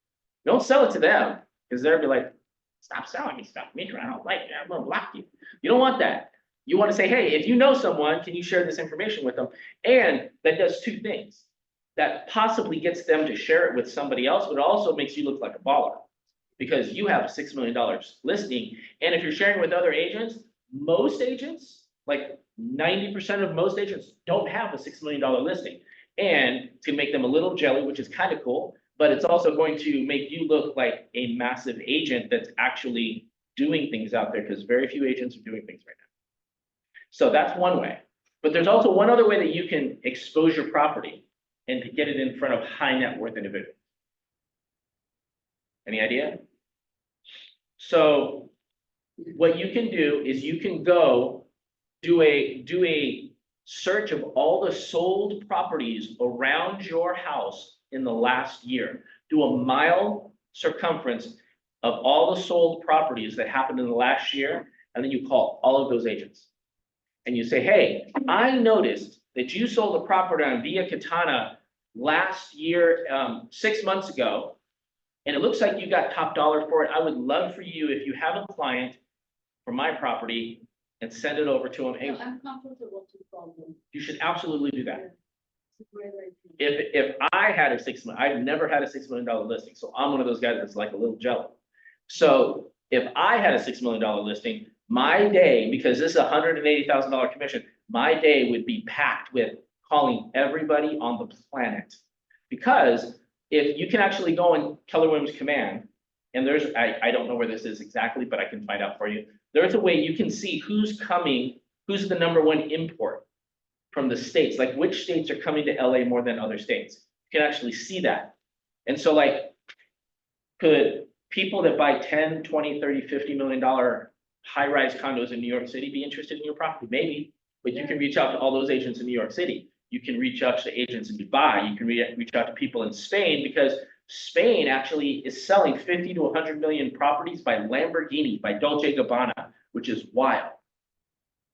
Don't sell it to them, because they'll be like, stop selling me stuff, Mitra, I don't like it, I'm gonna block you. You don't want that. You want to say, hey, if you know someone, can you share this information with them? And that does two things. That possibly gets them to share it with somebody else, but it also makes you look like a baller. Because you have a $6 million listing, and if you're sharing with other agents, most agents, like 90% of most agents don't have a $6 million listing. And it's gonna make them a little jelly, which is kind of cool, but it's also going to make you look like a massive agent that's actually doing things out there, because very few agents are doing things right now. So that's one way. But there's also one other way that you can expose your property and to get it in front of high net worth individuals. Any idea? So what you can do is you can go do a search of all the sold properties around your house in the last year. Do a mile circumference of all the sold properties that happened in the last year, and then you call all of those agents. And you say, hey, I noticed that you sold a property on Via Katana last year, 6 months ago, and it looks like you got top dollar for it. I would love for you, if you have a client for my property, and send it over to them. No, I'm comfortable to call them. You should absolutely do that. It's a great idea. If I had I've never had a $6 million listing, so I'm one of those guys that's like a little jelly. So if I had a $6 million listing, my day, because this is a $180,000 commission, my day would be packed with calling everybody on the planet. Because if you can actually go in Keller Williams Command, and I don't know where this is exactly, but I can find out for you. There's a way you can see who's coming, who's the #1 import from the states, like which states are coming to LA more than other states. You can actually see that. And so like, could people that buy 10, 20, 30, $50 million high-rise condos in New York City be interested in your property? Maybe, but you can reach out to all those agents in New York City. You can reach out to agents in Dubai. You can reach out to people in Spain, because Spain actually is selling 50 to 100 million properties by Lamborghini, by Dolce & Gabbana, which is wild.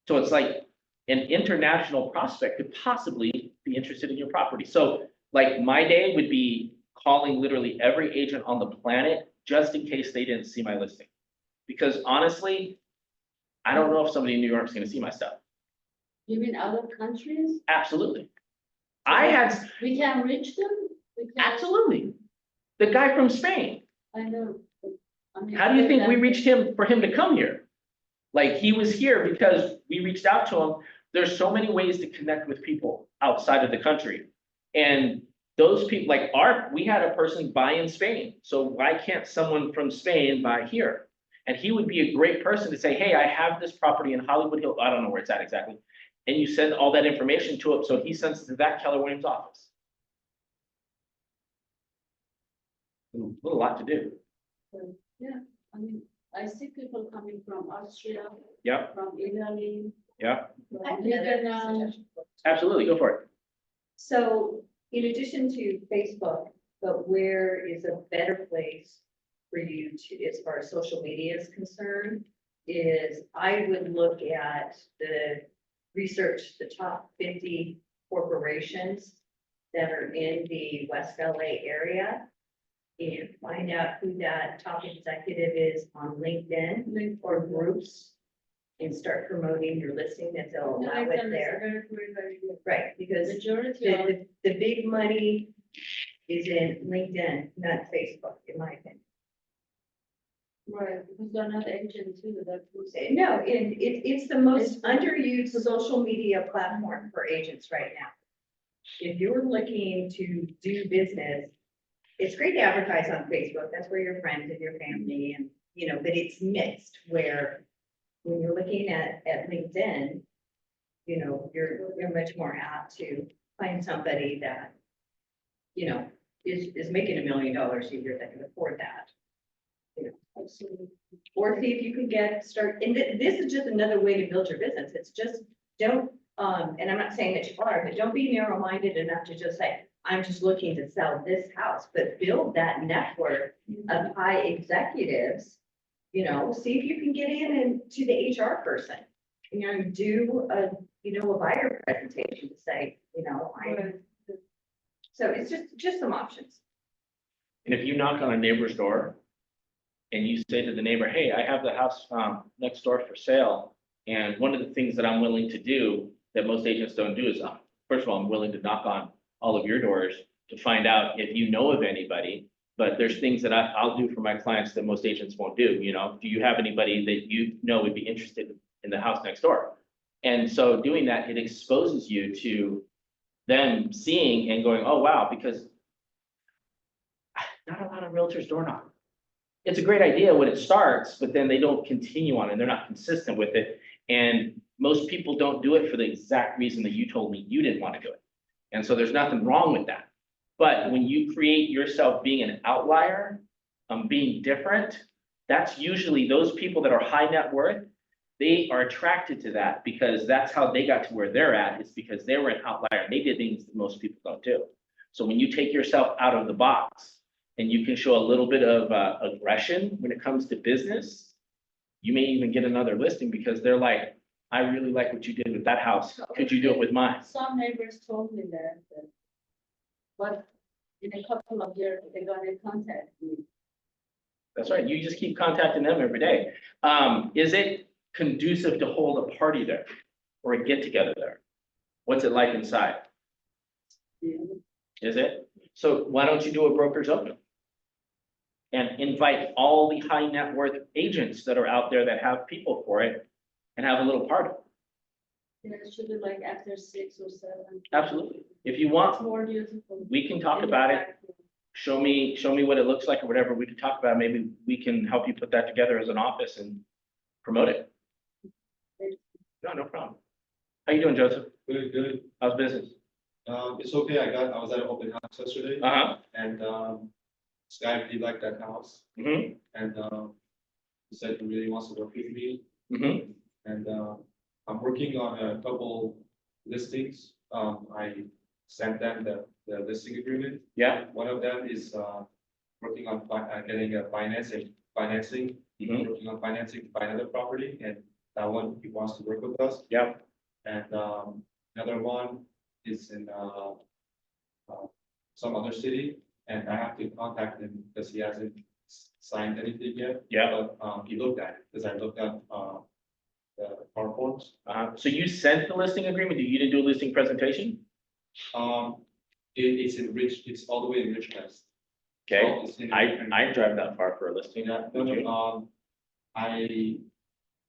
So it's like an international prospect could possibly be interested in your property. So like my day would be calling literally every agent on the planet just in case they didn't see my listing. Because honestly, I don't know if somebody in New York is going to see my stuff. You mean other countries? Absolutely. We can reach them? We can. Absolutely. The guy from Spain. I know. But, I mean, How do you think we reached him for him to come here? Like, he was here because we reached out to him. There's so many ways to connect with people outside of the country. And those people, like we had a person buy in Spain. So why can't someone from Spain buy here? And he would be a great person to say, hey, I have this property in Hollywood Hills. I don't know where it's at exactly. And you send all that information to him. So he sends it to that Keller Williams office. A lot to do. Yeah, I mean, I see people coming from Austria. Yep. From Italy. Yep. I have From another Lebanon. suggestion. Absolutely. Go for it. So in addition to Facebook, but where is a better place for you to, as far as social media is concerned, is I would look at research the top 50 corporations that are in the West LA area and find out who that top executive is on LinkedIn or groups and start promoting your listing that they'll allow it there. Very good. Right, because Majority of, the big money is in LinkedIn, not Facebook, in my opinion. right, because they're not agents too, that was. No, it's the most underused social media platform for agents right now. If you're looking to do business, it's great to advertise on Facebook. That's where your friends and your family and, but it's mixed where when you're looking at LinkedIn, you're much more apt to find somebody that, is making $1 million a year that can afford that. Absolutely. Or see if you can start, and this is just another way to build your business. It's just, don't, and I'm not saying that you are, but don't be narrow-minded enough to just say, I'm just looking to sell this house, but build that network of high executives. See if you can get in and to the HR person, do a buyer presentation to say, so it's just some options. And if you knock on a neighbor's door and you say to the neighbor, hey, I have the house next door for sale. And one of the things that I'm willing to do that most agents don't do is, first of all, I'm willing to knock on all of your doors to find out if you know of anybody. But there's things that I'll do for my clients that most agents won't do. Do you have anybody that you know would be interested in the house next door? And so doing that, it exposes you to them seeing and going, oh, wow, because not a lot of realtors door knock. It's a great idea when it starts, but then they don't continue on and they're not consistent with it. And most people don't do it for the exact reason that you told me you didn't want to do it. And so there's nothing wrong with that. But when you create yourself being an outlier, being different, that's usually those people that are high net worth, they are attracted to that because that's how they got to where they're at. It's because they were an outlier and they did things that most people don't do. So when you take yourself out of the box and you can show a little bit of aggression when it comes to business, you may even get another listing because they're like, I really like what you did with that house. Could you do it with mine? Some neighbors told me that, but in a couple of years, they're gonna contact me. That's right. You just keep contacting them every day. Is it conducive to hold a party there or a get together there? What's it like inside? Yeah. Is it? So why don't you do a broker's open? And invite all the high net worth agents that are out there that have people for it and have a little party. Yeah, it should be like after 6 or 7. Absolutely. If you It's want, more beautiful. we can talk about it. Show me what it looks like or whatever. We can talk about it. Maybe we can help you put that together as an office and promote it. No problem. How you doing, Joseph? Good, good. How's business? It's okay. I was at an open house yesterday Uh-huh. and, this guy really liked that house Mm-hmm. and, he said he really wants to work with me Mm-hmm. and, I'm working on a couple listings. I sent them the listing agreement. Yeah. One of them is, working on getting a financing, Mm-hmm. working on financing to buy another property and that one he wants to work with us. Yeah. And another one is in some other city, and I have to contact him because he hasn't signed anything yet. Yeah. But he looked at it, because I looked at the PowerPoint. So you sent the listing agreement? You didn't do a listing presentation? It's in it's all the way in Richmond. Okay. So it's in- I drive that far for a listing. Yeah, Would you?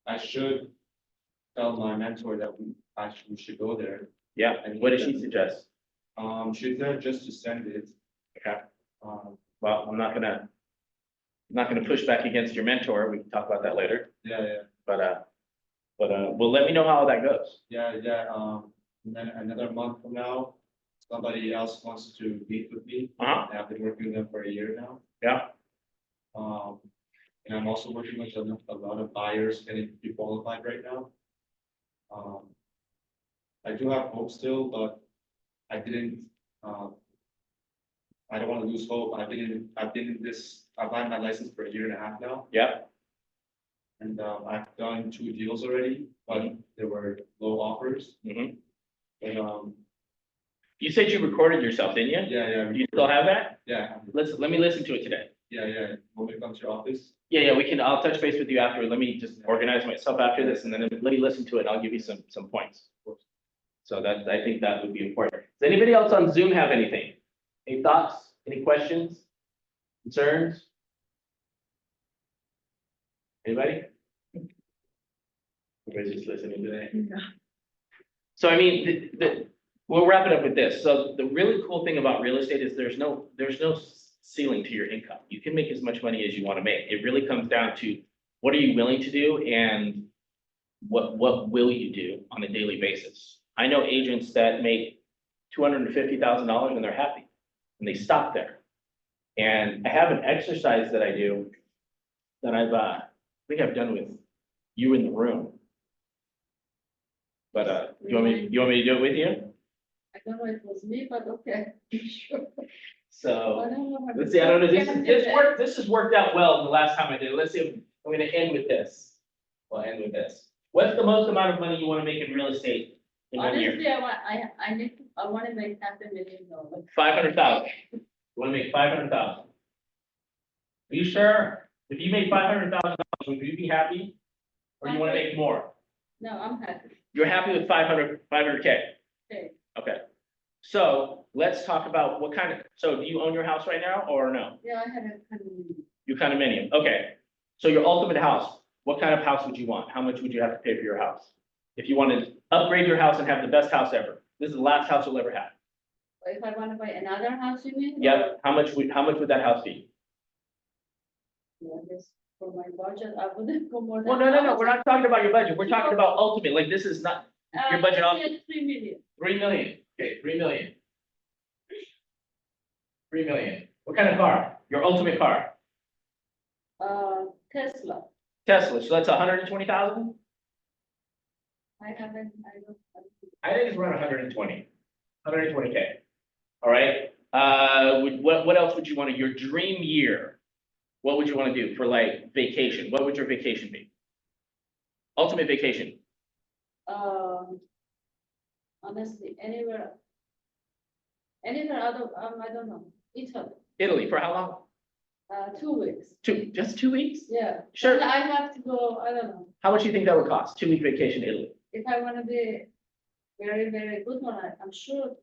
I should tell my mentor that we should go there. Yeah. And what did she suggest? She's there just to send it. Okay. Um, Well, I'm not gonna push back against your mentor. We can talk about that later. yeah, But well, let me know how that goes. yeah, and then another month from now, somebody else wants to meet with me. Uh-huh. I've been working with them for a year now. Yeah. And I'm also working with a lot of buyers getting pre-qualified right now. I do have hope still, but I didn't, I don't want to lose hope. I've been I've had my license for a year and a half now. Yeah. And I've done 2 deals already, but they were low offers. Mm-hmm. And You said you recorded yourself, didn't you? yeah, You still have that? yeah, Let me listen to it today. yeah. When we come to your office, Yeah, we can, I'll touch base with you after. Let me just organize myself after this and then let me listen to it. And I'll give you some points. So I think that would be important. Does anybody else on Zoom have anything? Any thoughts, any questions, concerns? Anybody? Everybody's just listening today. So I mean, we'll wrap it up with this. So the really cool thing about real estate is there's no ceiling to your income. You can make as much money as you want to make. It really comes down to what are you willing to do and what will you do on a daily basis. I know agents that make $250,000 and they're happy and they stop there. And I have an exercise that I do that think I'm done with you in the room. But, you want me to do it with you? I don't know if it was me, but okay. Sure. So. I don't know how to Let's see, I don't know, do it. this has worked out well the last time I did it. Let's see, I'm gonna end with this. We'll end with this. What's the most amount of money you wanna make in real estate in 1 year? Honestly, I want to make $500,000. 500,000. You wanna make 500,000? Are you sure? If you made $500,000, would you be happy? Or you wanna make more? No, I'm happy. You're happy with 500K? Okay. Okay. So let's talk about so do you own your house right now or no? Yeah, I have a condominium. You condominium, okay. So your ultimate house, what kind of house would you want? How much would you have to pay for your house? If you wanted to upgrade your house and have the best house ever, this is the last house you'll ever have. If I want to buy another house, you mean? Yep, how much would that house be? Yeah, I guess for my budget, I wouldn't go more than. Well, no, we're not talking about your budget, we're talking about ultimate, like this is not, your budget off- 3 million. 3 million, okay, 3 million. 3 million, what kind of car? Your ultimate car? Tesla. Tesla, so that's 120,000? I don't. I think it's around 120K. All right, what else would you want to, your dream year? What would you want to do for like vacation? What would your vacation be? Ultimate vacation, Honestly, anywhere other, I don't know, Italy, Italy, for how long? 2 weeks, Just 2 weeks? yeah. Sure. And I have to go, I don't know, How much do you think that would cost? 2 week vacation to Italy? if I want to be very, very good one, I'm sure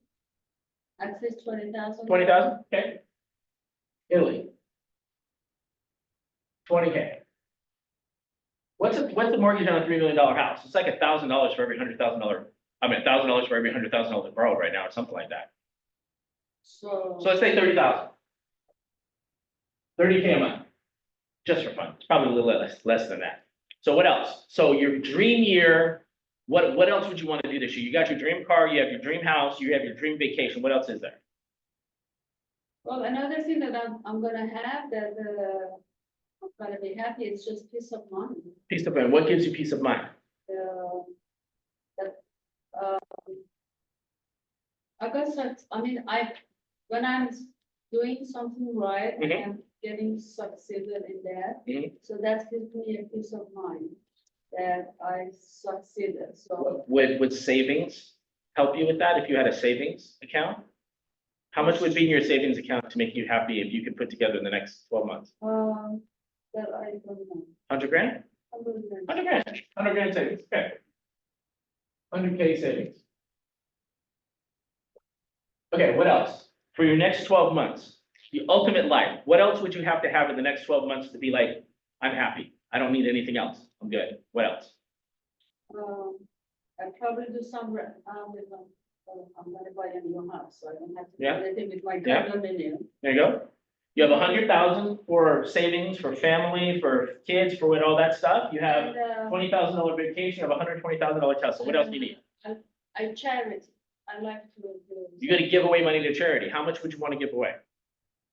at least 20,000. 20,000, okay. Italy. 20K. What's the mortgage on a $3 million house? It's like $1,000 for every $100,000. I mean, $1,000 for every $100,000 borrowed right now, or something like that. So. So let's say 30,000. 30K a month, just for fun. It's probably a little less than that. So what else? So your dream year, what else would you want to do this year? You got your dream car, you have your dream house, you have your dream vacation. What else is there? Well, another thing that I'm gonna have that, I'm gonna be happy, it's just peace of mind. Peace of mind. What gives you peace of mind? That, I guess when I'm doing something right, Mhm. I'm getting succeeded in that. Mhm. So that gives me a peace of mind that I succeeded, so. Would savings help you with that if you had a savings account? How much would be in your savings account to make you happy if you could put together in the next 12 months? That I don't know. 100 grand? I'm gonna learn. 100 grand. 100 grand savings. Okay. 100K savings. Okay, what else? For your next 12 months, the ultimate life, what else would you have to have in the next 12 months to be like, I'm happy. I don't need anything else. I'm good. What else? I'll probably do some, I'm gonna buy a new house, so I don't have to do Yeah. anything with my Yeah. condominium. There you go. You have 100,000 for savings, for family, for kids, for all that stuff. You have And, $20,000 vacation, you have $120,000 Tesla. What else do you need? I charity, I like to do. You gotta give away money to charity. How much would you want to give away?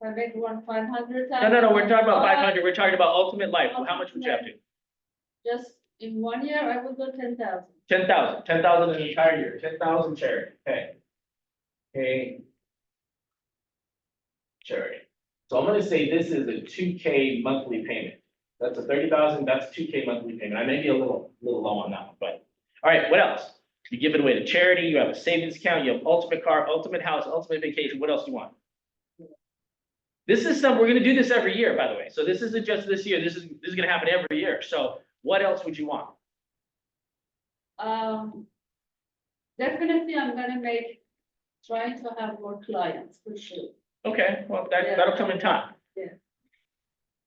If I make 500,000. No, we're talking about 500. We're talking about ultimate life. How much would you have to? Just in 1 year, I would go 10,000. 10,000. 10,000 in the entire year. 10,000 charity. Okay. Okay. Charity. So I'm gonna say this is a 2K monthly payment. That's a 30,000, that's 2K monthly payment. I may be a little low on that one, but, all right, what else? You give it away to charity, you have a savings account, you have ultimate car, ultimate house, ultimate vacation. What else do you want? This is we're gonna do this every year, by the way. So this isn't just this year. This is gonna happen every year. So what else would you want? Definitely, I'm gonna trying to have more clients, for sure. Okay, well, Yeah. that'll come in time.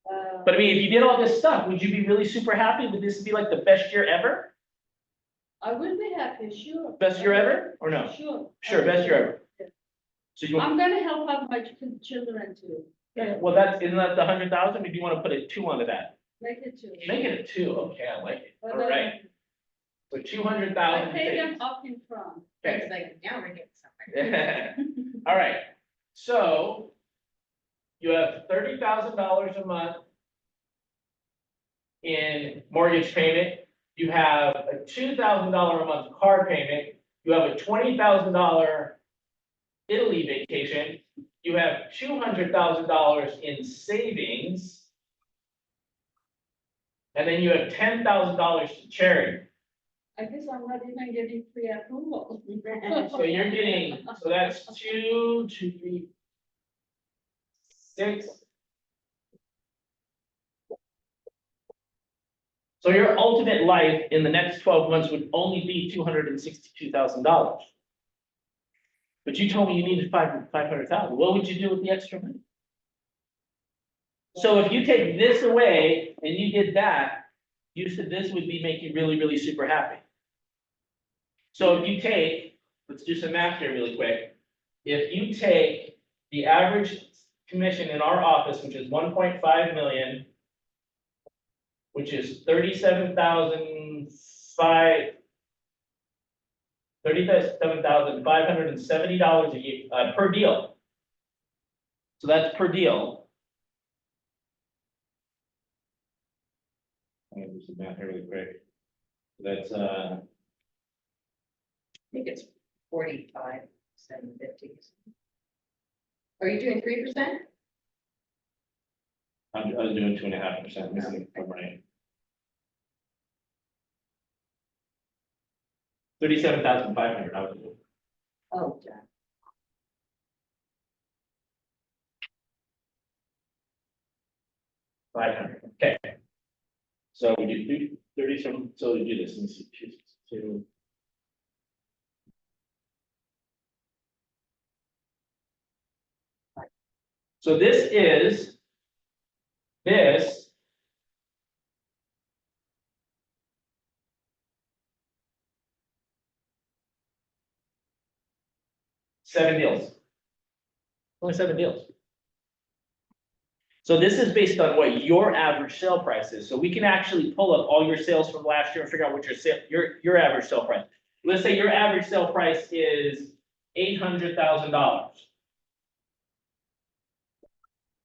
Uh, But I mean, if you did all this stuff, would you be really super happy? Would this be like the best year ever? I will be happy, sure. Best year ever, or no? Sure. Sure, best year ever. Yeah. So you want, I'm gonna help out my children too, yeah, well, isn't that the 100,000? Or do you want to put a 2 onto that? make it too. Make it a 2, okay, I like it. But, All right, so I 200,000. pay them up in front. Okay. It's like, now we're getting somewhere. All right, so you have $30,000 a month in mortgage payment. You have a $2,000 a month car payment. You have a $20,000 Italy vacation. You have $200,000 in savings. And then you have $10,000 to charity. I guess I'm not even getting pre-approval. So you're getting, so that's 2, 2, 3, 6. So your ultimate life in the next 12 months would only be $262,000. But you told me you needed 500,000. What would you do with the extra money? So if you take this away and you did that, you said this would be make you really, really super happy. So if you take, let's do some math here really quick. If you take the average commission in our office, which is 1.5 million, which is $37,570 a year, per deal. So that's per deal. I'm gonna do some math here really quick. That's, I think it's 45,750. Are you doing 3%? I was doing 2.5%, missing from right. 37,500, I was doing. Oh, yeah. Okay. So we do 37, so we do this, let me see, 2. So this is, this. Seven deals. Only 7 deals. So this is based on what your average sale price is. So we can actually pull up all your sales from last year and figure out what your average sale price. Let's say your average sale price is $800,000.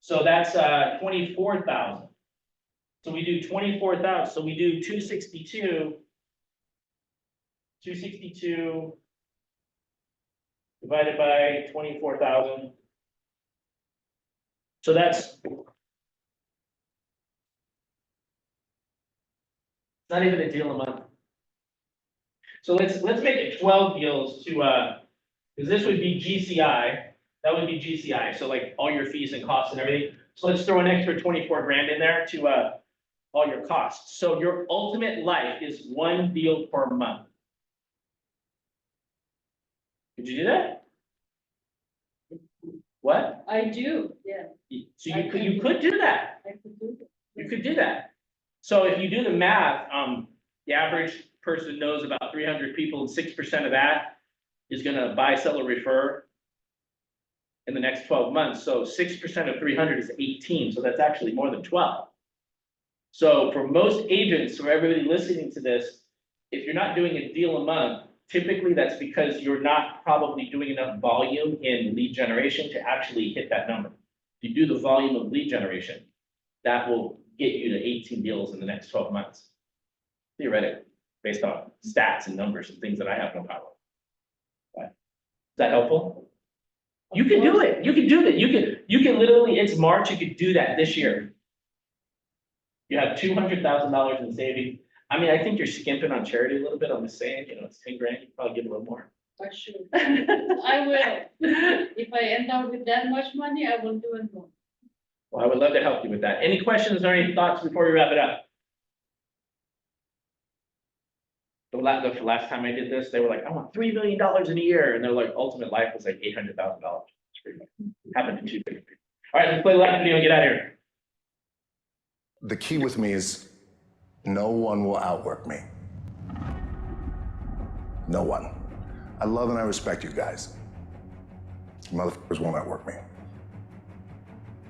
So that's 24,000. So we do 24,000. So we do 262 divided by 24,000. So that's not even a deal a month. So let's make it 12 deals to because this would be GCI. That would be GCI. So like all your fees and costs and everything. So let's throw an extra 24 grand in there to all your costs. So your ultimate life is 1 deal per month. Could you do that? What? I do, yeah, So you could do that. I could do that. You could do that. So if you do the math, the average person knows about 300 people, and 6% of that is gonna buy, sell, or refer in the next 12 months. So 6% of 300 is 18, so that's actually more than 12. So for most agents, or everybody listening to this, if you're not doing a deal a month, typically that's because you're not probably doing enough volume in lead generation to actually hit that number. If you do the volume of lead generation, that will get you to 18 deals in the next 12 months. Theoretically, based on stats and numbers and things that I have no power. Right. Is that helpful? You can do it. You can do that. You can literally, it's March, you could do that this year. You have $200,000 in savings. I mean, I think you're skimping on charity a little bit. I'm just saying, you know, it's 10 grand, you can probably give a little more. I should. I will. If I end up with that much money, I will do it more. Well, I would love to help you with that. Any questions or any thoughts before we wrap it up? The last time I did this, they were like, I want $3 million in a year. And their like ultimate life was like $800,000. Happened to 2 people. All right, let's play the last video and get out of here. The key with me is no one will outwork me. No one. I love and I respect you guys. Motherfuckers won't outwork me.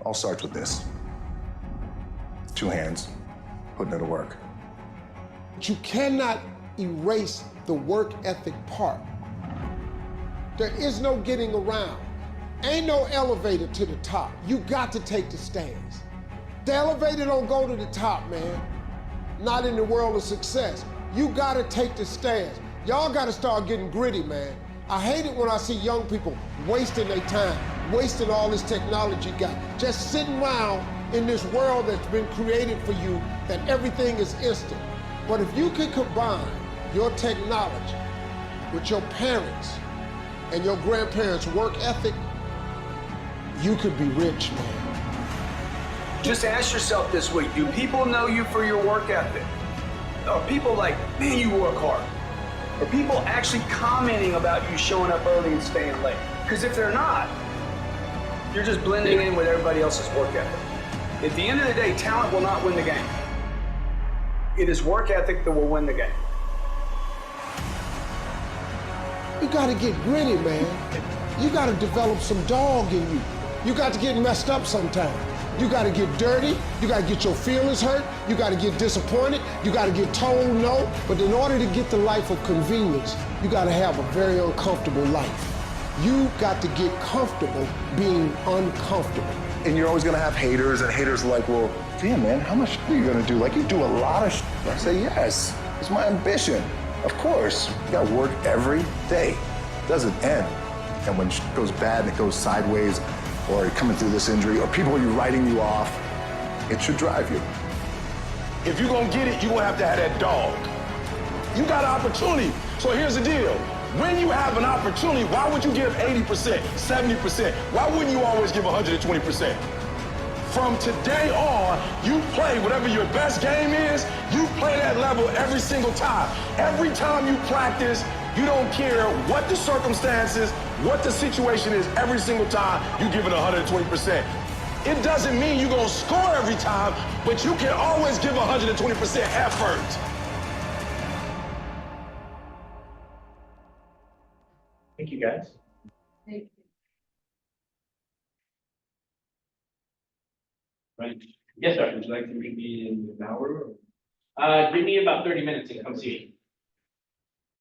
All starts with this. 2 hands, putting it to work. But you cannot erase the work ethic part. There is no getting around. Ain't no elevator to the top. You got to take the stairs. The elevator don't go to the top, man. not in the world of success. You gotta take the stance. Y'all gotta start getting gritty, man. I hate it when I see young people wasting their time, wasting all this technology got, just sitting around in this world that's been created for you that everything is instant. But if you can combine your technology with your parents and your grandparents' work ethic, you could be rich, man. Just ask yourself this week, do people know you for your work ethic? Are people like, man, you work hard? Are people actually commenting about you showing up early and staying late? Because if they're not, you're just blending in with everybody else's work ethic. At the end of the day, talent will not win the game. It is work ethic that will win the game. You gotta get gritty, man. You gotta develop some dog in you. You got to get messed up sometimes. You gotta get dirty, you gotta get your feelings hurt, you gotta get disappointed, you gotta get told no. But in order to get the life of convenience, you gotta have a very uncomfortable life. You got to get comfortable being uncomfortable. And you're always gonna have haters, and haters are like, well, damn, man, how much are you gonna do? Like, you do a lot of I say, yes, it's my ambition. Of course, you gotta work every day. It doesn't end. And when shit goes bad and it goes sideways, or you're coming through this injury, or people are writing you off, it should drive you. If you're gonna get it, you're gonna have to have that dog. You got an opportunity. So here's the deal. When you have an opportunity, why would you give 80%, 70%? Why wouldn't you always give 120%? From today on, you play whatever your best game is, you play that level every single time. Every time you practice, you don't care what the circumstances, what the situation is, every single time, you give it 120%. It doesn't mean you're gonna score every time, but you can always give 120% effort. Thank you, guys. Thank you. Right. Yes, sir. Would you like to meet me in an hour? Give me about 30 minutes and come see me.